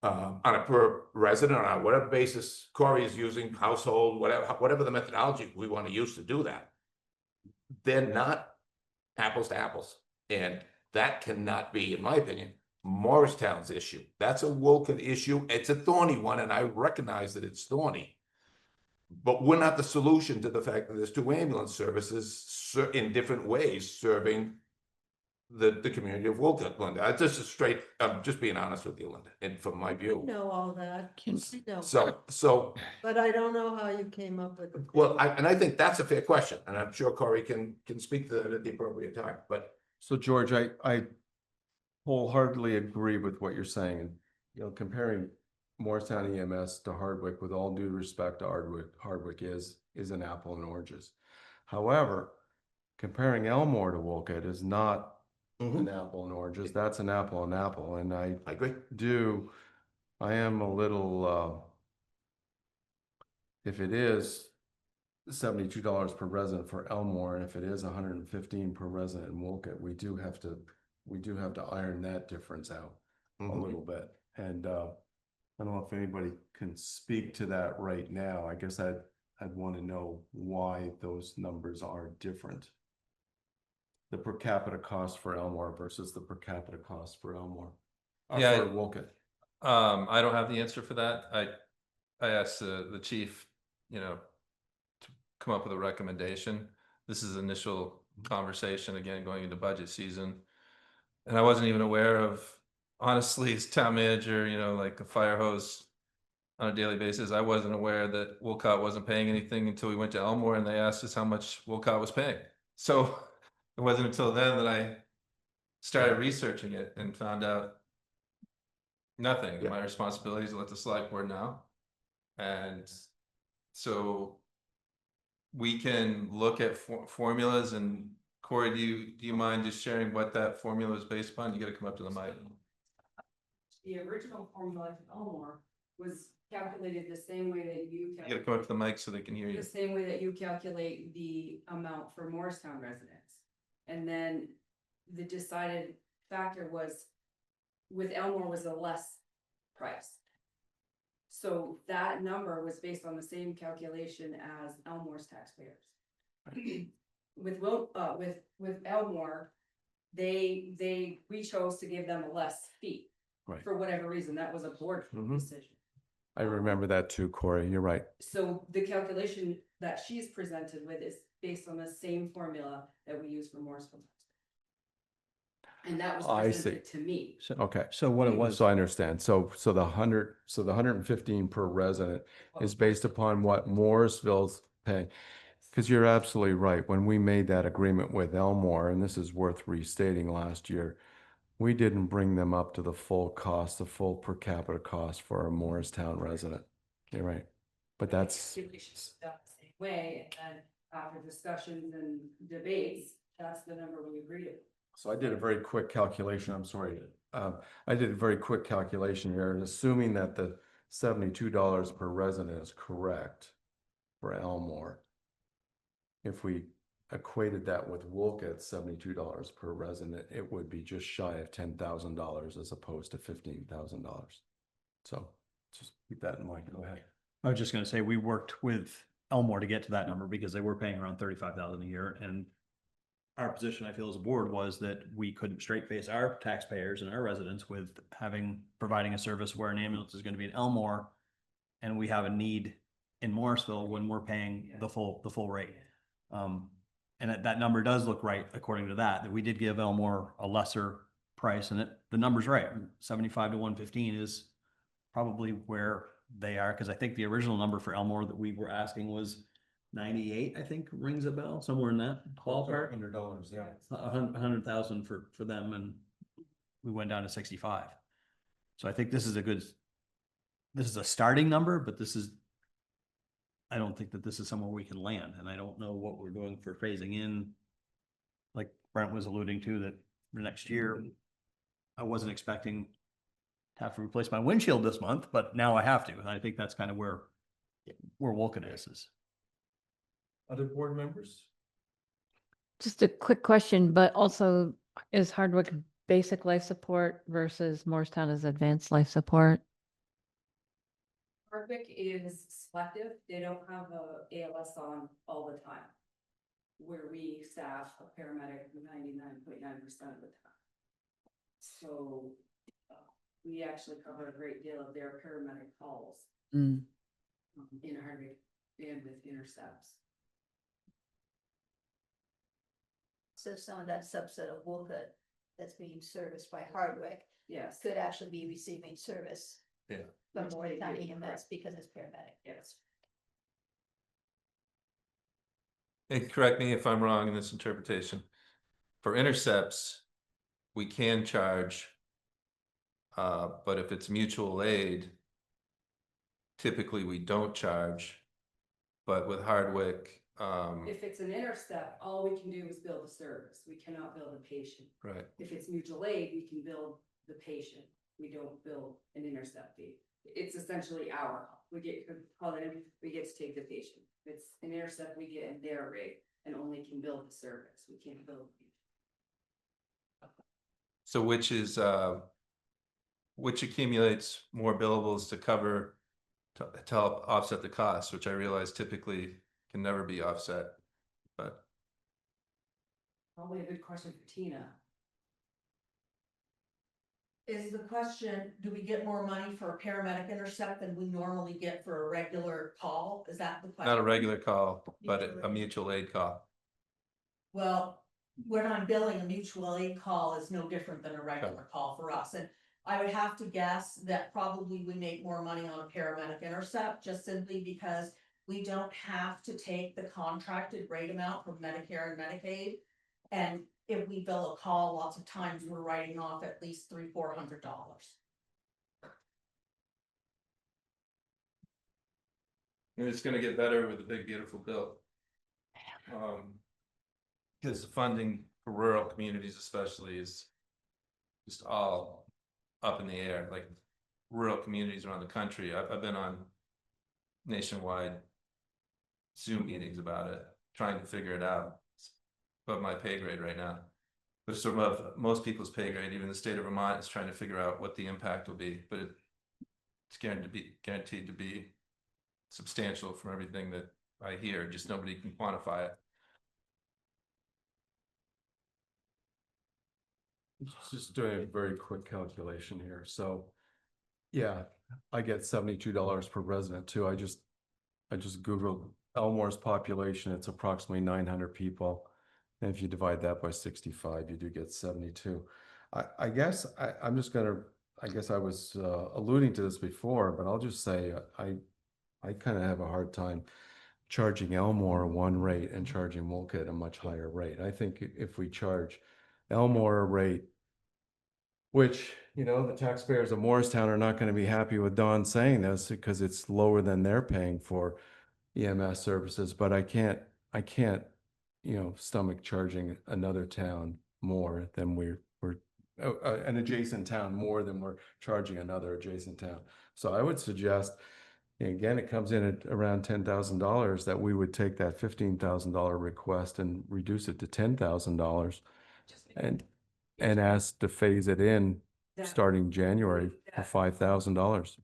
On a per resident, on whatever basis Corey is using, household, whatever the methodology we want to use to do that. They're not apples to apples. And that cannot be, in my opinion, Morristown's issue. That's a Woolgate issue. It's a thorny one, and I recognize that it's thorny. But we're not the solution to the fact that there's two ambulance services in different ways serving the community of Woolgate, Linda. I'm just being honest with you, Linda, and from my view. Know all that. I know. So. But I don't know how you came up with it. Well, I think that's a fair question, and I'm sure Corey can speak to that at the appropriate time, but. So George, I wholeheartedly agree with what you're saying. And, you know, comparing Morristown EMS to Hardwick, with all due respect to Hardwick is an apple and oranges. However, comparing Elmore to Woolgate is not an apple and oranges. That's an apple and apple. And I agree. I am a little, if it is $72 per resident for Elmore, and if it is $115 per resident in Woolgate, we do have to iron that difference out a little bit. And I don't know if anybody can speak to that right now. I guess I'd want to know why those numbers are different. The per capita cost for Elmore versus the per capita cost for Elmore. Yeah, For Woolgate. I don't have the answer for that. I asked the chief, to come up with a recommendation. This is initial conversation, again, going into budget season. And I wasn't even aware of, honestly, as town manager, like a fire hose on a daily basis, I wasn't aware that Wolcott wasn't paying anything until we went to Elmore and they asked us how much Wolcott was paying. So it wasn't until then that I started researching it and found out nothing. Yeah. My responsibility is to let the select board know. And so we can look at formulas, and Corey, do you mind just sharing what that formula is based upon? You gotta come up to the mic. The original formula for Elmore was calculated the same way that you. You gotta come up to the mic so they can hear you. The same way that you calculate the amount for Morristown residents. And then the decided factor was with Elmore was a less price. So that number was based on the same calculation as Elmore's taxpayers. With Elmore, we chose to give them a less fee. Right. For whatever reason, that was a board Mhm. decision. I remember that too, Corey. You're right. So the calculation that she's presented with is based on the same formula that we use for Morrisville. And that was I see. presented to me. Okay. So what it was, So I understand. So the 115 per resident is based upon what Morrisville's paying. Because you're absolutely right. When we made that agreement with Elmore, and this is worth restating last year, we didn't bring them up to the full cost, the full per capita cost for a Morristown resident. You're right. But that's, Calculations done the same way, and then after discussions and debates, that's the number we agreed to. so I did a very quick calculation. I'm sorry. I did a very quick calculation here, and assuming that the $72 per resident is correct for Elmore. If we equated that with Wolcott, $72 per resident, it would be just shy of $10,000 as opposed to $15,000. So just keep that in mind. Go ahead. I was just gonna say, we worked with Elmore to get to that number because they were paying around 35,000 a year, and our position, I feel, as a board was that we couldn't straight face our taxpayers and our residents with providing a service where an ambulance is gonna be in Elmore, and we have a need in Morrisville when we're paying the full rate. And that number does look right according to that we did give Elmore a lesser price, and the number's right. 75 to 115 is probably where they are, because I think the original number for Elmore that we were asking was 98, I think rings a bell, somewhere in that ballpark. $100, yeah. 100,000 for them, and we went down to 65. So I think this is a starting number, but I don't think that this is somewhere we can land, and I don't know what we're doing for phasing in. Like Brent was alluding to, that for next year, I wasn't expecting to have to replace my windshield this month, but now I have to, and I think that's kind of where Wolcott is. Other board members? Just a quick question, but also is Hardwick basic life support versus Morristown is advanced life support? Hardwick is selective, they don't have a ALS on all the time. Where we staff a paramedic 99.9% of the time. So we actually cover a great deal of their paramedic calls in Hardwick and with intercepts. So some of that subset of Wolcott that's being serviced by Hardwick Yes. could actually be receiving service. Yeah. From Morristown EMS because it's paramedic. Yes. And correct me if I'm wrong in this interpretation. For intercepts, we can charge. But if it's mutual aid, typically we don't charge. But with Hardwick, If it's an intercept, all we can do is bill the service. We cannot bill the patient. right, If it's mutual aid, we can bill the patient. We don't bill an intercept fee. It's essentially our, we get called in, we get to take the patient. If it's an intercept, we get in their rate and only can bill the service. We can't bill the patient. so which accumulates more billables to cover, to help offset the costs, which I realize typically can never be offset, but. Probably a good question for Tina. Is the question, do we get more money for a paramedic intercept than we normally get for a regular call? Is that the question? Not a regular call, but a mutual aid call. Well, when I'm billing, a mutual aid call is no different than a regular call for us, and I would have to guess that probably we make more money on a paramedic intercept, just simply because we don't have to take the contracted rate amount from Medicare and Medicaid. And if we bill a call, lots of times we're writing off at least $300-400. And it's gonna get better with the big beautiful bill. Because the funding for rural communities especially is just all up in the air, like rural communities around the country. I've been on nationwide Zoom meetings about it, trying to figure it out. It's above my pay grade right now. But it's above most people's pay grade. Even the state of Vermont is trying to figure out what the impact will be, but it's guaranteed to be substantial from everything that I hear, just nobody can quantify it. Just doing a very quick calculation here, so. Yeah, I get $72 per resident too. I just Googled Elmore's population, it's approximately 900 people. And if you divide that by 65, you do get 72. I guess I'm just gonna, I guess I was alluding to this before, but I'll just say I kind of have a hard time charging Elmore one rate and charging Wolcott a much higher rate. I think if we charge Elmore a rate, which, you know, the taxpayers of Morristown are not going to be happy with Don saying this because it's lower than they're paying for EMS services, but I can't, you know, stomach charging another town more than we're an adjacent town more than we're charging another adjacent town. So I would suggest, again, it comes in at around $10,000, that we would take that $15,000 request and reduce it to $10,000 and ask to phase it in starting January for $5,000.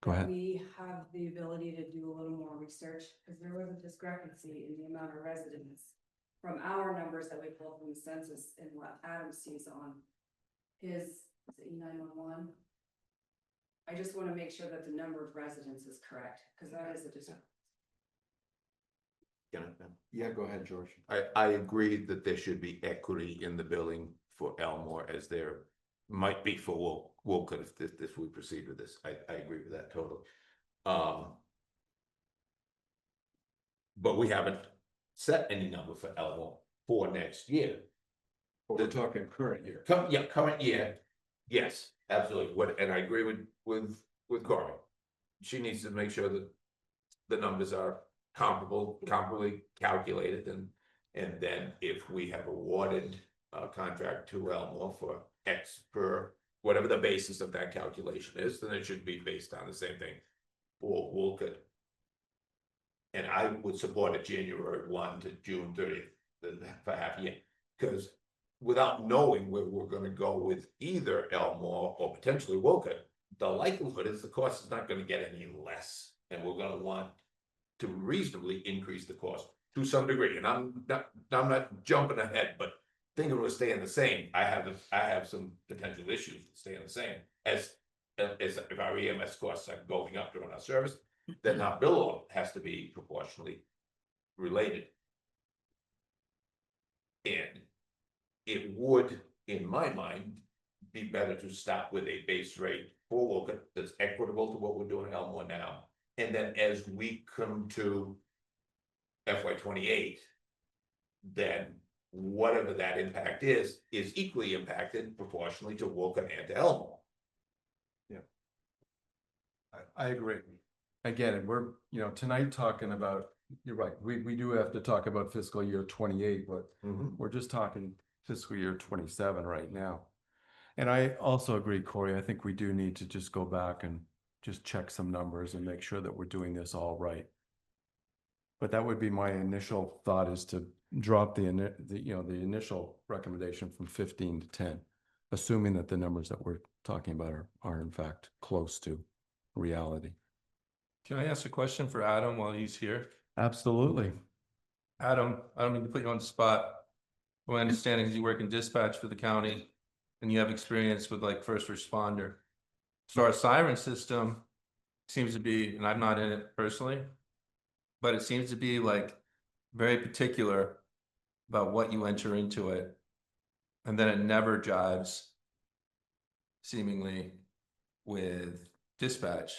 Go ahead. We have the ability to do a little more research, because there was a discrepancy in the amount of residents from our numbers that we pulled from the census and what Adam sees on his E911. I just want to make sure that the number of residents is correct, because that is a discrepancy. Yeah, go ahead, George. I agree that there should be equity in the billing for Elmore as there might be for Wolcott if we proceed with this. I agree with that totally. But we haven't set any number for Elmore for next year. We're talking current year. Current year. Yes, absolutely. And I agree with Cory. She needs to make sure that the numbers are comparably calculated, and then if we have awarded a contract to Elmore for X per whatever the basis of that calculation is, then it should be based on the same thing for Wolcott. And I would support a January 1 to June 30th for half a year, because without knowing where we're going to go with either Elmore or potentially Wolcott, the likelihood is the cost is not going to get any less, and we're going to want to reasonably increase the cost to some degree. And I'm not jumping ahead, but thinking we're staying the same. I have some potential issues staying the same as if our EMS costs are going up during our service, then our bill has to be proportionally related. And it would, in my mind, be better to start with a base rate for Wolcott that's equitable to what we're doing in Elmore now. And then as we come to FY28, then whatever that impact is equally impacted proportionally to Wolcott and to Elmore. Yeah. I agree. Again, we're, you know, tonight talking about, you're right, we do have to talk about fiscal year 28, but we're just talking fiscal year 27 right now. And I also agree, Cory, I think we do need to just go back and just check some numbers and make sure that we're doing this all right. But that would be my initial thought, is to drop the initial recommendation from 15 to 10, assuming that the numbers that we're talking about are in fact close to reality. Can I ask a question for Adam while he's here? Absolutely. Adam, I don't mean to put you on the spot. My understanding is you work in dispatch for the county and you have experience with like first responder. So our siren system seems to be, and I'm not in it personally, but it seems to be like very particular about what you enter into it. And then it never jives seemingly with dispatch.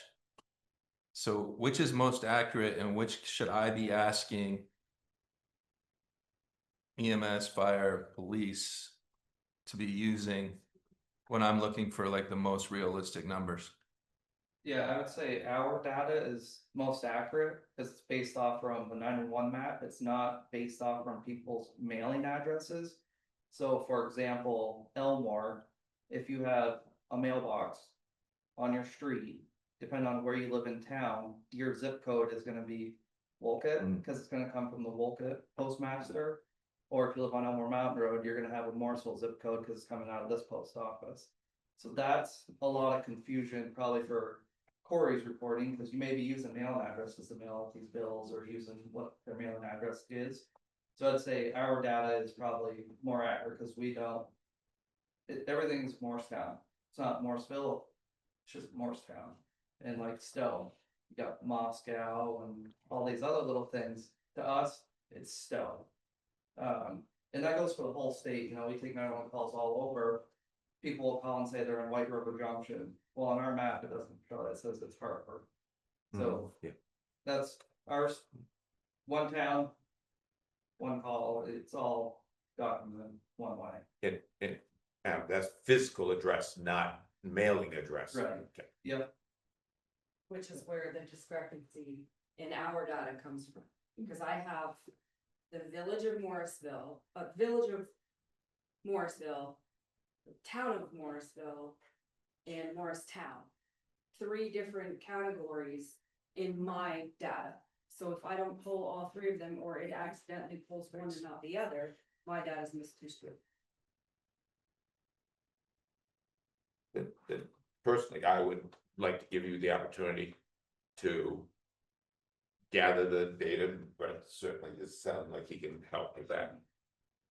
So which is most accurate and which should I be asking EMS, fire, police to be using when I'm looking for like the most realistic numbers? Yeah, I would say our data is most accurate because it's based off from the 911 map. It's not based off from people's mailing addresses. So for example, Elmore, if you have a mailbox on your street, depending on where you live in town, your zip code is gonna be Wolcott, because it's gonna come from the Wolcott postmaster. Or if you live on Elmore Mountain Road, you're gonna have a Morrisville zip code because it's coming out of this post office. So that's a lot of confusion probably for Corey's reporting, because you may be using mailing addresses to mail out these bills or using what their mailing address is. So I'd say our data is probably more accurate because we don't, everything's Morristown. It's not Morrisville, it's just Morristown. And like Stowe, you got Moscow and all these other little things. To us, it's Stowe. And that goes for the whole state. You know, we take 911 calls all over. People will call and say they're in White River Junction. Well, on our map, it doesn't show that. It says it's Hartford. So yeah. that's ours. One town, one call. It's all documented one way. And that's physical address, not mailing address. Right. Okay. Yep. Which is where the discrepancy in our data comes from, because I have the village of Morrisville, the town of Morrisville, and Morristown. 3 different categories in my data. So if I don't pull all 3 of them, or it accidentally pulls one and not the other, my data is misconstrued. Then personally, I would like to give you the opportunity to gather the data, but certainly this sounds like he can help with that.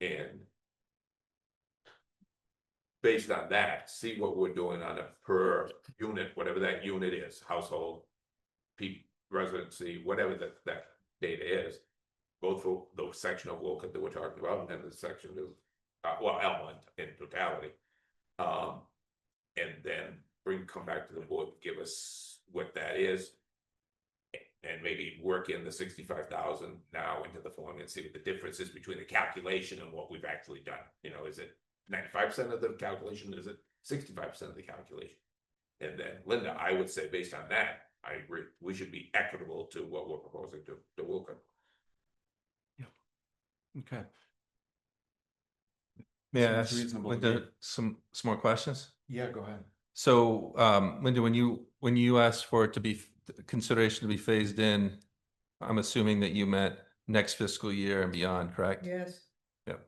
And based on that, see what we're doing on a per unit, whatever that unit is, household, residency, whatever that data is, both for the section of Wolcott that we're talking about and the section of, well, Elmont in totality. And then come back to the board, give us what that is. And maybe work in the 65,000 now into the formula and see what the difference is between the calculation and what we've actually done. You know, is it 95% of the calculation? Is it 65% of the calculation? And then Linda, I would say based on that, I agree, we should be equitable to what we're proposing to Wolcott. Yeah. Okay. May I Seems ask reasonable to Linda me. some more questions? Yeah, go ahead. So, Linda, when you asked for it to be consideration to be phased in, I'm assuming that you meant next fiscal year and beyond, correct? Yes. Yep.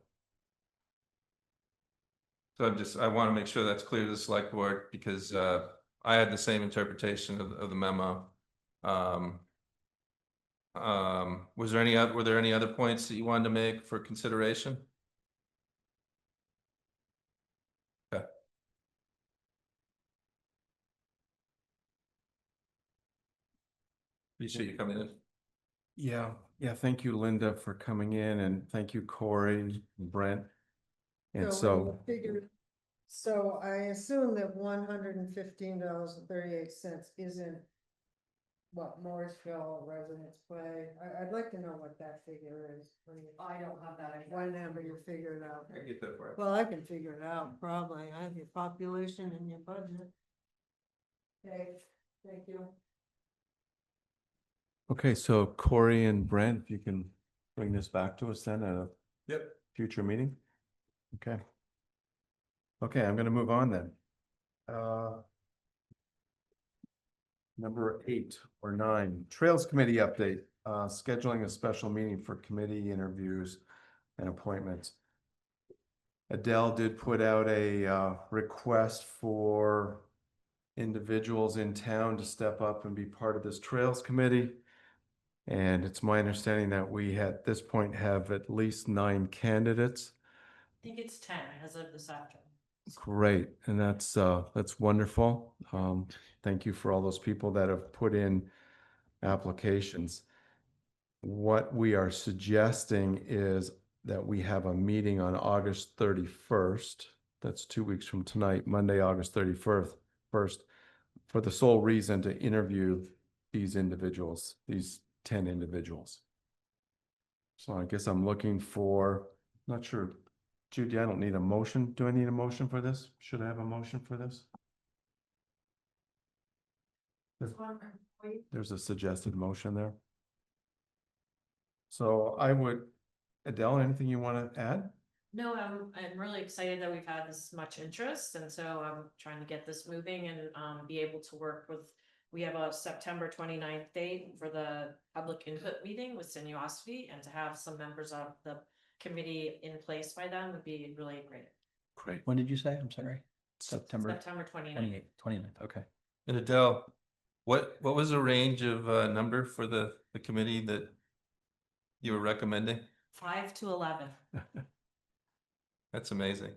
So I want to make sure that's clear to the select board because I had the same interpretation of the memo. Were there any other points that you wanted to make for consideration? Okay. Appreciate you coming in. Yeah, thank you, Linda, for coming in, and thank you, Corey, and Brent. And so, So I assume that $115.38 isn't what Morrisville residents pay. I'd like to know what that figure is. I don't have that. Whenever you figure it out. I get that for it. Well, I can figure it out, probably. I have your population and your budget. Okay, thank you. okay, so Corey and Brent, if you can bring this back to us then at a Yep. future meeting. Okay. Okay, I'm gonna move on then. Number 8 or 9, Trails Committee update, scheduling a special meeting for committee interviews and appointments. Adele did put out a request for individuals in town to step up and be part of this Trails Committee. And it's my understanding that we at this point have at least 9 candidates. I think it's 10 as of this afternoon. Great, and that's wonderful. Thank you for all those people that have put in applications. What we are suggesting is that we have a meeting on August 31st. That's 2 weeks from tonight, Monday, August 31st, for the sole reason to interview these individuals, these 10 individuals. So I guess I'm looking for, not sure, Judy, I don't need a motion. Do I need a motion for this? Should I have a motion for this? There's a suggested motion there. So I would, Adele, anything you want to add? No, I'm really excited that we've had this much interest, and so I'm trying to get this moving and be able to work with. We have a September 29th date for the public input meeting with Sinuosity, and to have some members of the committee in place by then would be really great. Great. When did you say? I'm sorry. September September 29th. 29th, okay. And Adele, what was the range of number for the committee that you were recommending? 5 to 11. That's amazing.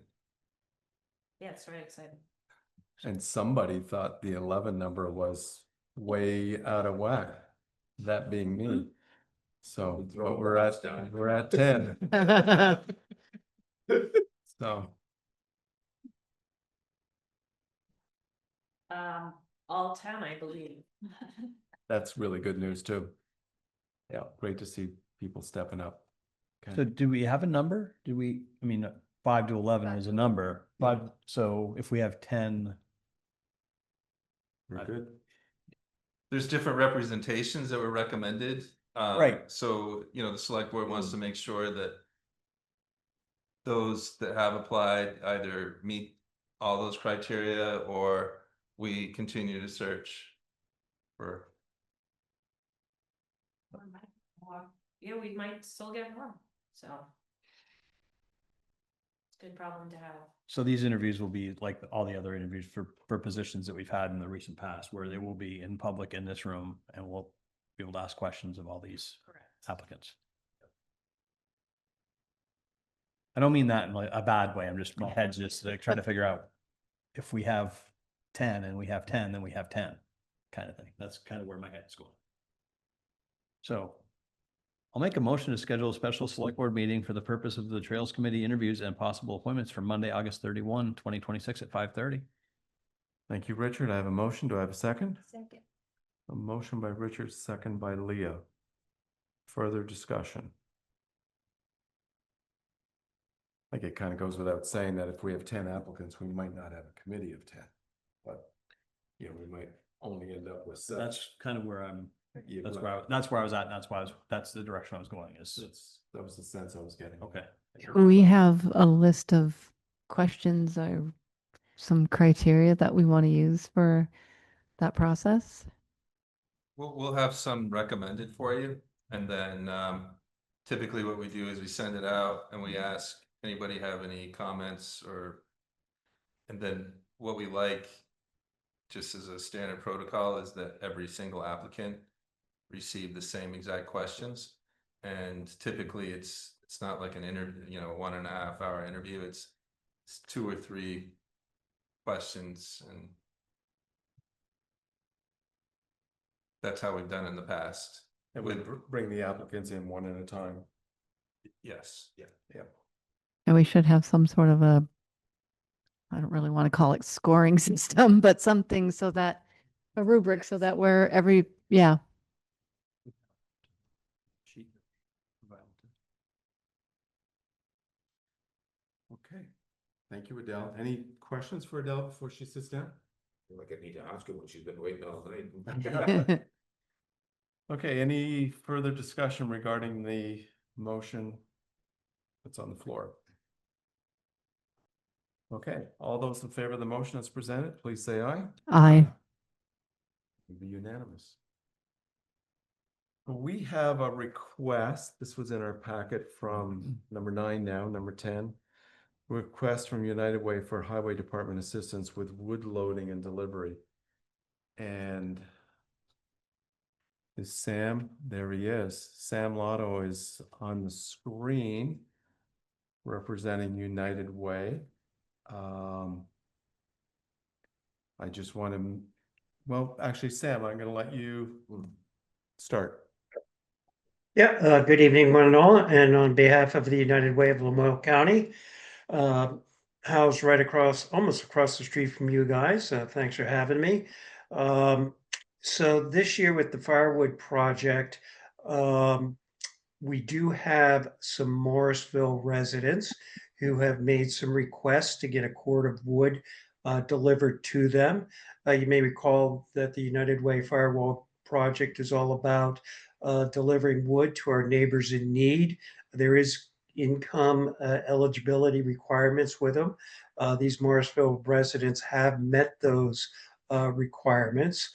Yeah, it's very exciting. And somebody thought the 11 number was way out of whack, that being me. So, but we're at 10. So, All 10, I believe. that's really good news too. Yeah, great to see people stepping up. Okay. So do we have a number? Do we, I mean, 5 to 11 is a number, but so if we have 10. We're good. There's different representations that were recommended. Right. So, the select board wants to make sure that those that have applied either meet all those criteria or we continue to search for. Yeah, we might still get more, so. It's a good problem to have. So these interviews will be like all the other interviews for positions that we've had in the recent past, where they will be in public in this room and we'll be able to ask questions of all these applicants. I don't mean that in like a bad way. I'm just, my head's just like trying to figure out if we have 10 and we have 10, then we have 10 kind of thing. That's kind of where my head's going. So I'll make a motion to schedule a special select board meeting for the purpose of the Trails Committee interviews and possible appointments for Monday, August 31, 2026 at 5:30. Thank you, Richard. I have a motion. Do I have a second? Second. A motion by Richard, second by Leah. Further discussion. I think it kind of goes without saying that if we have 10 applicants, we might not have a committee of 10. But, we might only end up with 7. That's kind of where I'm, Yeah, that's right. where I was at. And that's the direction I was going is, That was the sense I was getting. okay. We have a list of questions or some criteria that we want to use for that process. We'll have some recommended for you, and then typically what we do is we send it out and we ask anybody have any comments and then what we like, just as a standard protocol, is that every single applicant receive the same exact questions. And typically it's not like an interview, 1.5 hour interview. It's 2 or 3 questions, and that's how we've done in the past. And we bring the applicants in one at a time. Yes. Yeah. And we should have some sort of I don't really want to call it scoring system, but something so that, a rubric so that we're Okay. Thank you, Adele. Any questions for Adele before she sits down? I feel like I need to ask her when she's been waiting all night. Okay, any further discussion regarding the motion that's on the floor? Okay, all those in favor of the motion as presented, please say aye. Aye. Be unanimous. We have a request, this was in our packet from number 9 now, number 10. Request from United Way for Highway Department assistance with wood loading and delivery. And is Sam, there he is. Sam Lotto is on the screen representing United Way. I just want to, well, actually, Sam, I'm going to let you start. Yeah, good evening, one and all, and on behalf of the United Way of Lamoille County, housed right across, almost across the street from you guys. Thanks for having me. So this year with the firewood project, we do have some Morrisville residents who have made some requests to get a cord of wood delivered to them. You may recall that the United Way Firewall project is all about delivering wood to our neighbors in need. There is income eligibility requirements with them. These Morrisville residents have met those requirements.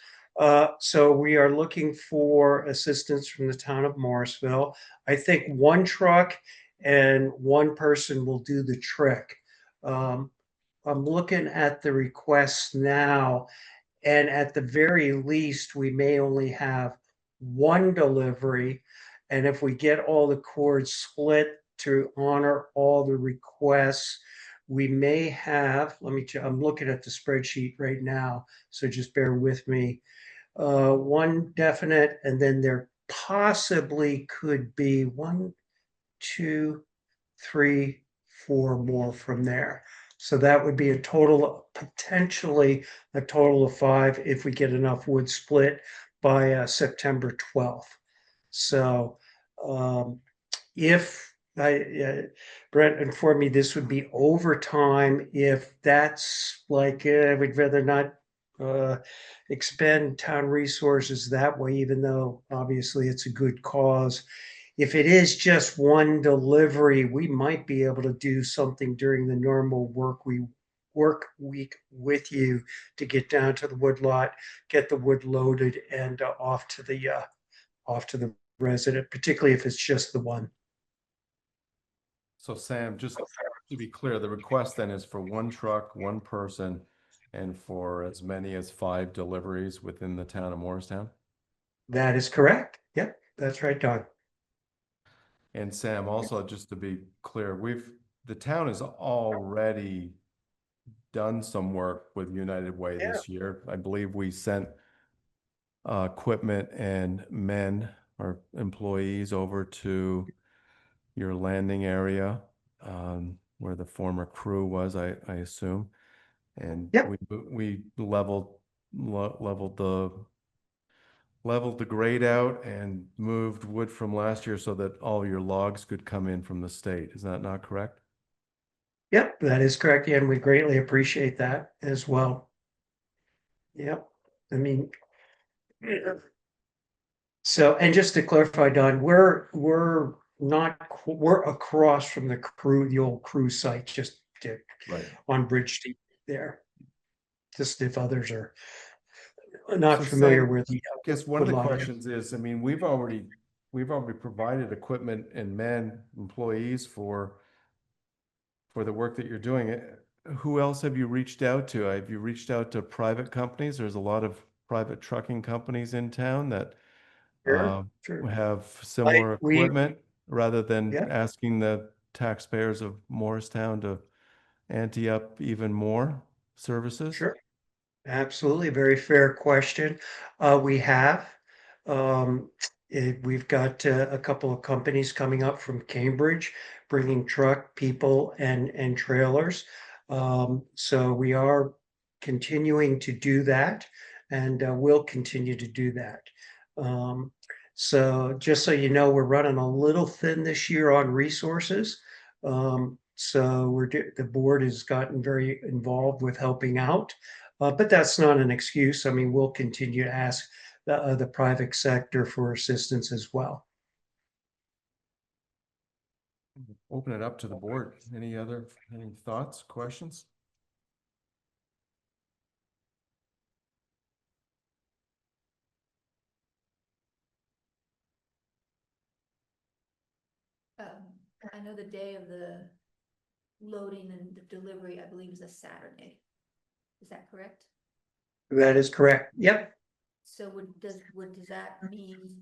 So we are looking for assistance from the town of Morrisville. I think one truck and one person will do the trick. I'm looking at the requests now, and at the very least, we may only have one delivery. And if we get all the cords split to honor all the requests, we may have, I'm looking at the spreadsheet right now, so just bear with me. One definite, and then there possibly could be 1, 2, 3, 4 more from there. So that would be a total, potentially a total of 5 if we get enough wood split by September 12th. So if Brent informed me this would be overtime, if that's like, we'd rather not expend town resources that way, even though obviously it's a good cause. If it is just one delivery, we might be able to do something during the normal work week with you to get down to the wood lot, get the wood loaded and off to the resident, particularly if it's just the one. So Sam, just to be clear, the request then is for one truck, one person, and for as many as 5 deliveries within the town of Morristown? That is correct. Yep, that's right, Don. And Sam, also just to be clear, the town has already done some work with United Way this year. I believe we sent equipment and men or employees over to your landing area, where the former crew was, I assume. And we leveled the grade out and moved wood from last year so that all your logs could come in from the state. Is that not correct? Yep, that is correct. And we greatly appreciate that as well. Yep. I mean, so, and just to clarify, Don, we're across from the old crew site, just on Bridge Street there. Just if others are not familiar Sam, with the. I guess one of the questions is, I mean, we've already provided equipment and men, employees for the work that you're doing. Who else have you reached out to? Have you reached out to private companies? There's a lot of private trucking companies in town that have similar equipment, rather than asking the taxpayers of Morristown to ante up even more services? Sure. Absolutely, very fair question. We have. We've got a couple of companies coming up from Cambridge, bringing truck, people, and trailers. So we are continuing to do that, and we'll continue to do that. So just so you know, we're running a little thin this year on resources. So the board has gotten very involved with helping out. But that's not an excuse. I mean, we'll continue to ask the private sector for assistance as well. Open it up to the board. Any thoughts, questions? I know the day of the loading and the delivery, I believe, is a Saturday. Is that correct? That is correct. Yep. So does that mean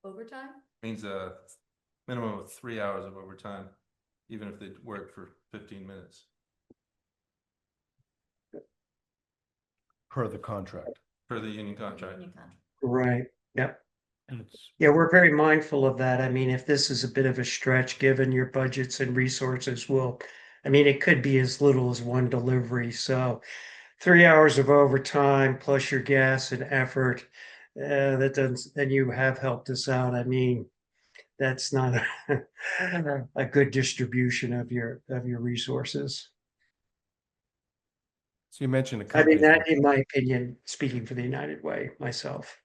overtime? Means a minimum of 3 hours of overtime, even if they work for 15 minutes. Per the contract. Per the union contract. Right. Yep. And it's, Yeah, we're very mindful of that. I mean, if this is a bit of a stretch, given your budgets and resources, I mean, it could be as little as one delivery. So 3 hours of overtime plus your gas and effort, that doesn't, and you have helped us out. I mean, that's not a good distribution of your resources. So you mentioned a I mean, company, that, in my opinion, speaking for the United Way myself.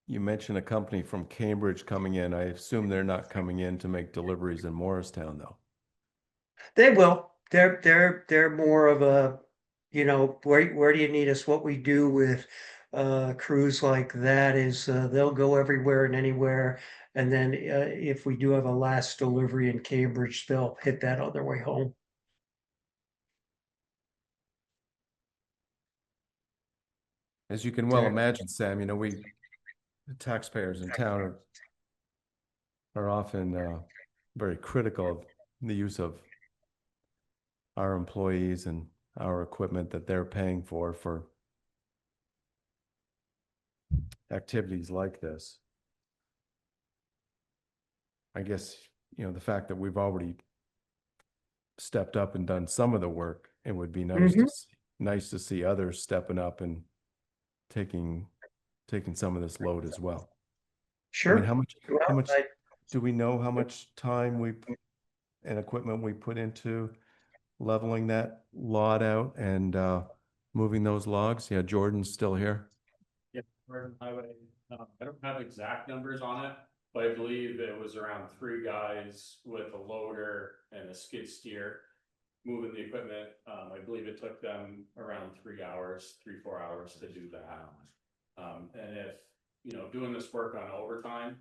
you mentioned a company from Cambridge coming in. I assume they're not coming in to make deliveries in Morristown, though. They will. They're more of a, where do you need us? What we do with crews like that is they'll go everywhere and anywhere. And then if we do have a last delivery in Cambridge, they'll hit that on their way home. As you can well Yeah. imagine, Sam, the taxpayers in town are often very critical of the use of our employees and our equipment that they're paying for activities like this. I guess, the fact that we've already stepped up and done some of the work, it would be nice to see others stepping up and taking some of this load as well. Sure. I mean, how much Well, do we know how much time and equipment we put into leveling that lot out and moving those logs? Yeah, Jordan's still here. Yeah, Morgan Highway. I don't have exact numbers on it, but I believe it was around 3 guys with a loader and a skid steer moving the equipment. I believe it took them around 3 hours, 3-4 hours to do that. And if, doing this work on overtime,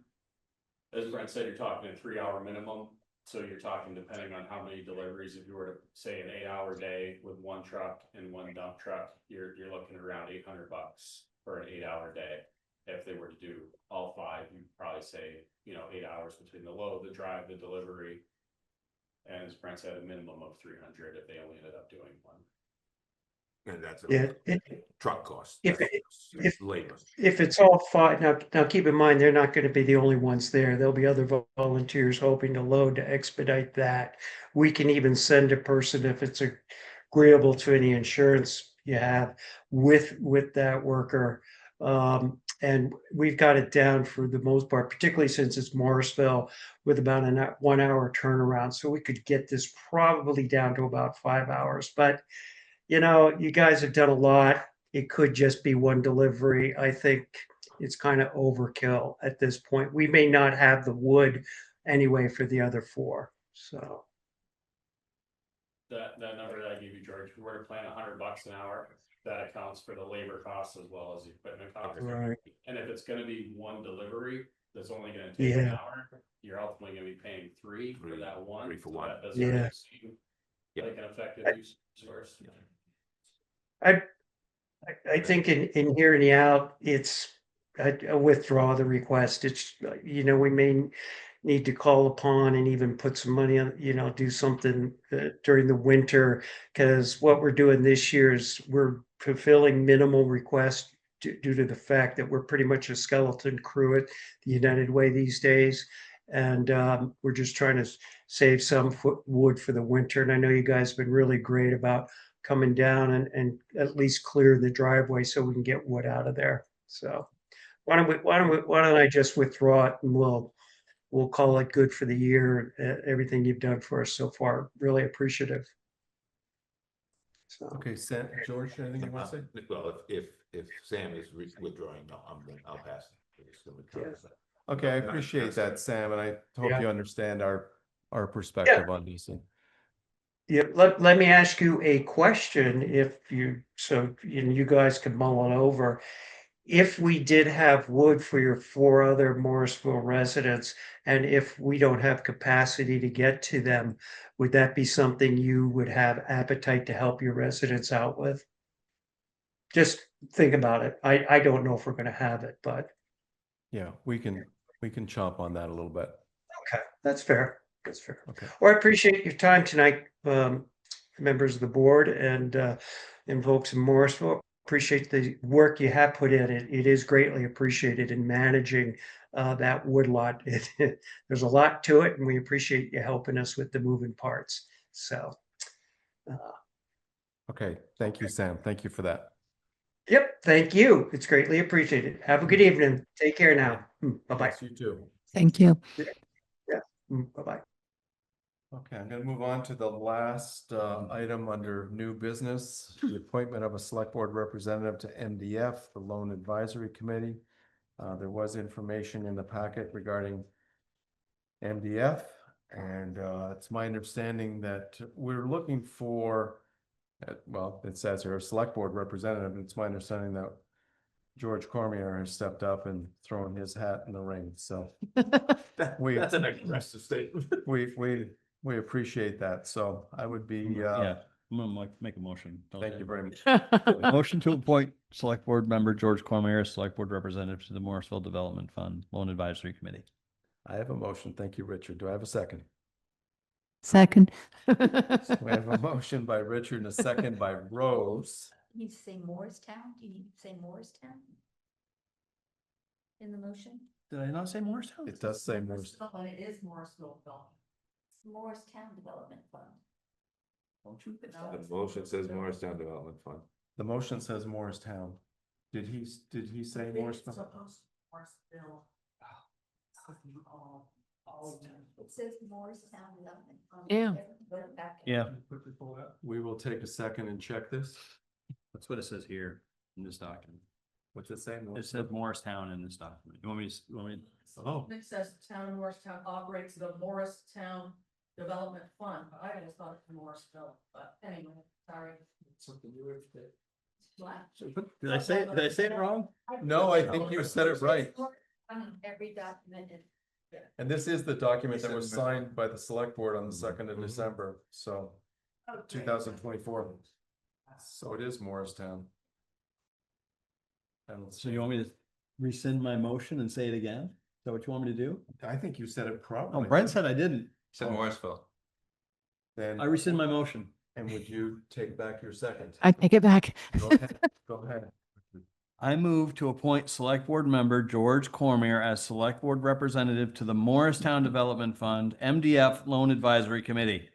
as Brent said, you're talking a 3-hour minimum. So you're talking, depending on how many deliveries, if you were to say an 8-hour day with 1 truck and 1 dump truck, you're looking around $800 for an 8-hour day. If they were to do all 5, you'd probably say, 8 hours between the load, the drive, the delivery. And as Brent said, a minimum of 300 if they only ended up doing 1. And that's Yeah, truck cost. if Labor. If it's all 5, now keep in mind, they're not going to be the only ones there. There'll be other volunteers hoping to load to expedite that. We can even send a person if it's agreeable to any insurance you have with that worker. And we've got it down for the most part, particularly since it's Morrisville, with about a 1 hour turnaround. So we could get this probably down to about 5 hours. But you guys have done a lot. It could just be 1 delivery. I think it's kind of overkill at this point. We may not have the wood anyway for the other 4. So That number that I gave you, George, if we were to plan $100 an hour, that accounts for the labor costs as well as the equipment costs. Right. And if it's gonna be 1 delivery, that's only gonna take an hour, you're ultimately gonna be paying 3 for that 1. 3 for 1. That doesn't Yeah. really seem like an effective use of resource. I think in hearing you out, I withdraw the request. It's, we may need to call upon and even put some money on, do something during the winter. Because what we're doing this year is we're fulfilling minimal requests due to the fact that we're pretty much a skeleton crew at the United Way these days. And we're just trying to save some wood for the winter. And I know you guys have been really great about coming down and at least clear the driveway so we can get wood out of there. So why don't I just withdraw it, and we'll call it good for the year. Everything you've done for us so far, really appreciative. So. Okay, George, anything you want to say? Well, if Sam is withdrawing, no, I'll pass. Okay, I appreciate that, Sam, and I hope Yeah. you understand our perspective on this. Yeah, let me ask you a question, you guys can mull it over. If we did have wood for your 4 other Morrisville residents, and if we don't have capacity to get to them, would that be something you would have appetite to help your residents out with? Just think about it. I don't know if we're going to have it, but Yeah, we can chomp on that a little bit. okay, that's fair. That's fair. Okay. Well, I appreciate your time tonight, members of the board and folks in Morrisville. appreciate the work you have put in. It is greatly appreciated in managing that woodlot. There's a lot to it, and we appreciate you helping us with the moving parts. So, Okay, thank you, Sam. Thank you for that. yep, thank you. It's greatly appreciated. Have a good evening. Take care now. Bye-bye. Yes, you too. Thank you. Yeah, bye-bye. Okay, I'm gonna move on to the last item under new business, the appointment of a select board representative to MDF, the Loan Advisory Committee. There was information in the packet regarding MDF, and it's my understanding that we're looking for, well, it says here, a select board representative. It's my understanding that George Cormier has stepped up and thrown his hat in the ring, so. That's an aggressive statement. We appreciate that, so I would be, Yeah, I'm gonna make a motion. thank you very much. Motion to appoint select board member George Cormier as select board representative to the Morrisville Development Fund Loan Advisory Committee. I have a motion. Thank you, Richard. Do I have a second? Second. We have a motion by Richard and a second by Rose. You need to say Morristown? Do you need to say Morristown? In the motion? Did I not say Morristown? It does say Morristown. But it is Morrisville Development. It's Morristown Development Fund. Don't you? The motion says Morristown Development Fund. The motion says Morristown. Did he say Morristown? Morrisville. It says Morristown Development Fund. Yeah. Put it back. Yeah, We will take a second and check this. that's what it says here in this document. What's it say? It said Morristown in this document. You want me to? Oh, It says the town of Morristown operates the Morristown Development Fund. I always thought it was Morrisville, but anyway, sorry. Black. Did I say it wrong? no, I think you said it right. Every document is. And this is the document that was signed by the select board on the 2nd of December, so 2024. So it is Morristown. And So you want me to rescind my motion and say it again? Is that what you want me to do? I think you said it Oh, properly. Brent said I didn't. Said Morrisville. Then, I rescind my motion. and would you take back your second? I take it back. Go ahead. Go ahead. I move to appoint select board member George Cormier as select board representative to the Morristown Development Fund MDF Loan Advisory Committee.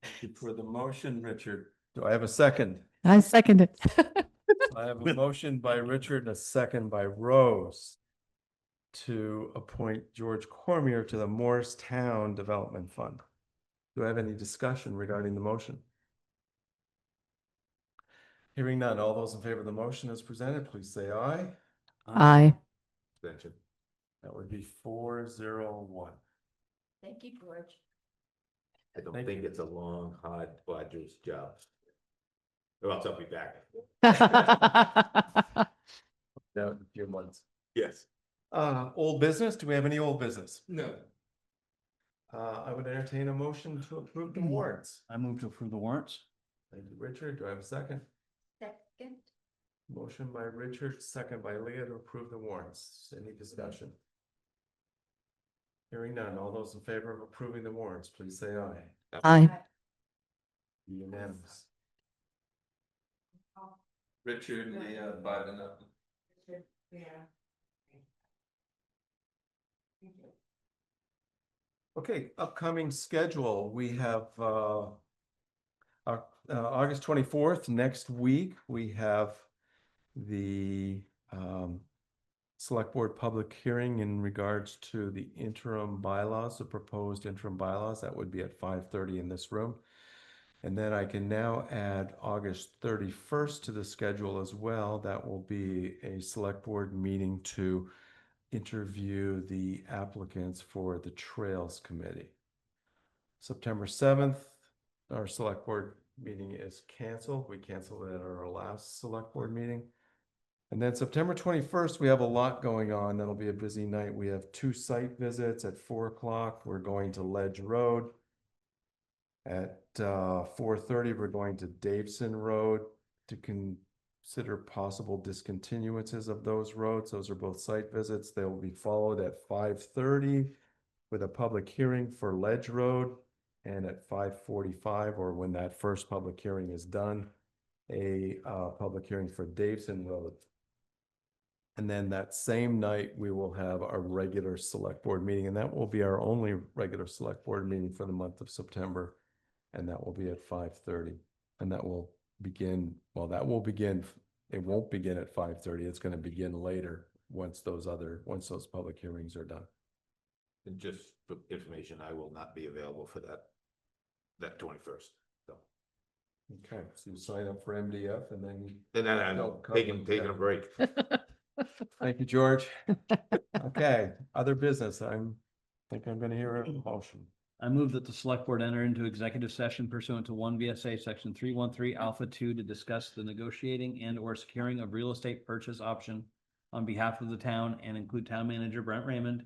Thank you for the motion, Richard. Do I have a second? I second it. I have a motion by Richard and a second by Rose to appoint George Cormier to the Morristown Development Fund. Do I have any discussion regarding the motion? Hearing none, all those in favor of the motion as presented, please say aye. Aye. Extension. That would be 401. Thank you, George. I don't Thank think you. it's a long, hard, arduous job. Or else I'll be back. Now, in a few months. Yes. Old business, do we have any old business? No. I would entertain a motion to approve the warrants. I move to approve the warrants. Thank you, Richard. Do I have a second? Second. Motion by Richard, second by Leah to approve the warrants. Any discussion? Hearing none. All those in favor of approving the warrants, please say aye. Aye. Unanimous. Richard, Leah, 5-0. Yeah. Okay, upcoming schedule. We have August 24th, next week, we have the select board public hearing in regards to the interim bylaws, the proposed interim bylaws. That would be at 5:30 in this room. And then I can now add August 31st to the schedule as well. That will be a select board meeting to interview the applicants for the Trails Committee. September 7th, our select board meeting is canceled. We canceled it at our last select board meeting. And then September 21st, we have a lot going on. That'll be a busy night. We have 2 site visits at 4 o'clock. We're going to Ledge Road. At 4:30, we're going to Daveson Road to consider possible discontinuances of those roads. Those are both site visits. They will be followed at 5:30 with a public hearing for Ledge Road. And at 5:45, or when that first public hearing is done, a public hearing for Daveson Road. And then that same night, we will have our regular select board meeting, and that will be our only regular select board meeting for the month of September. And that will be at 5:30, and that will begin, well, that will begin, it won't begin at 5:30. It's gonna begin later once those public hearings are done. And just for information, I will not be available for that 21st. So, Okay, so you sign up for MDF and then. and then I'm Don't come taking with a that. break. Thank you, George. Okay, other business. Think I'm gonna hear a motion. I move that the select board enter into executive session pursuant to one VSA section 313 alpha 2 to discuss the negotiating and or securing of real estate purchase option on behalf of the town and include town manager Brent Raymond,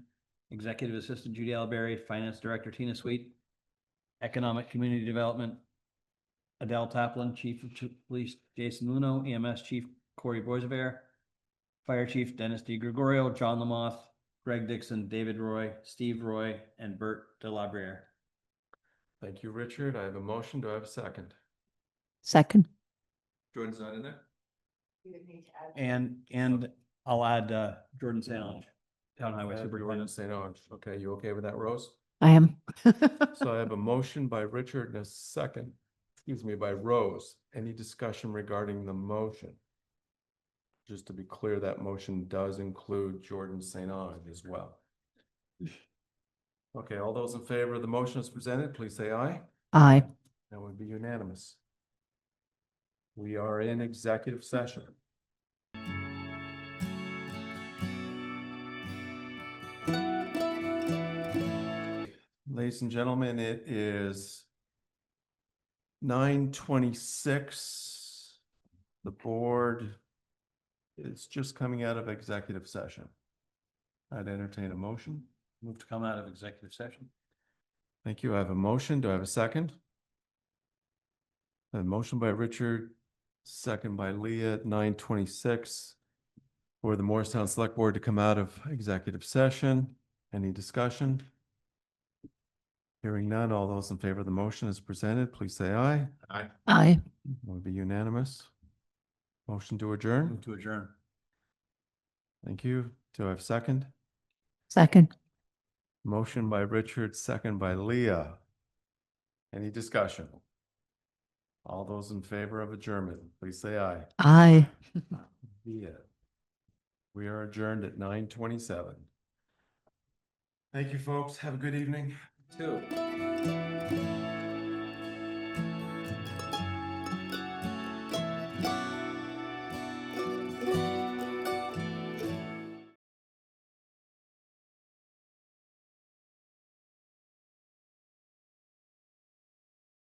executive assistant Judy Alberry, finance director Tina Sweet, economic community development Adele Taplin, chief of police Jason Luno, EMS chief Corey Boisvert, fire chief Dennis DiGregorio, John Lamoth, Greg Dixon, David Roy, Steve Roy, and Bert Delabriere. Thank you, Richard. I have a motion. Do I have a second? Second. Jordan's not in there? And I'll add Jordan St. Ange, town highway Jordan superintendent. St. Ange. Okay, you okay with that, Rose? I am. So I have a motion by Richard and a second, by Rose. Any discussion regarding the motion? Just to be clear, that motion does include Jordan St. Ange as well. Okay, all those in favor of the motion as presented, please say aye. Aye. That would be unanimous. We are in executive session. Ladies and gentlemen, it is 9:26. The board is just coming out of executive session. I'd entertain a motion. Move to come out of executive session. Thank you. I have a motion. Do I have a second? A motion by Richard, second by Leah at 9:26 for the Morristown Selectboard to come out of executive session. Any discussion? Hearing none, all those in favor of the motion as presented, please say aye. Aye. Aye. That would be unanimous. Motion to adjourn. Move to adjourn. Thank you. Do I have a second? Second. Motion by Richard, second by Leah. Any discussion? All those in favor of adjournment, please say aye. Aye. Yeah. We are adjourned at 9:27. Thank you, folks. Have a good evening. Two.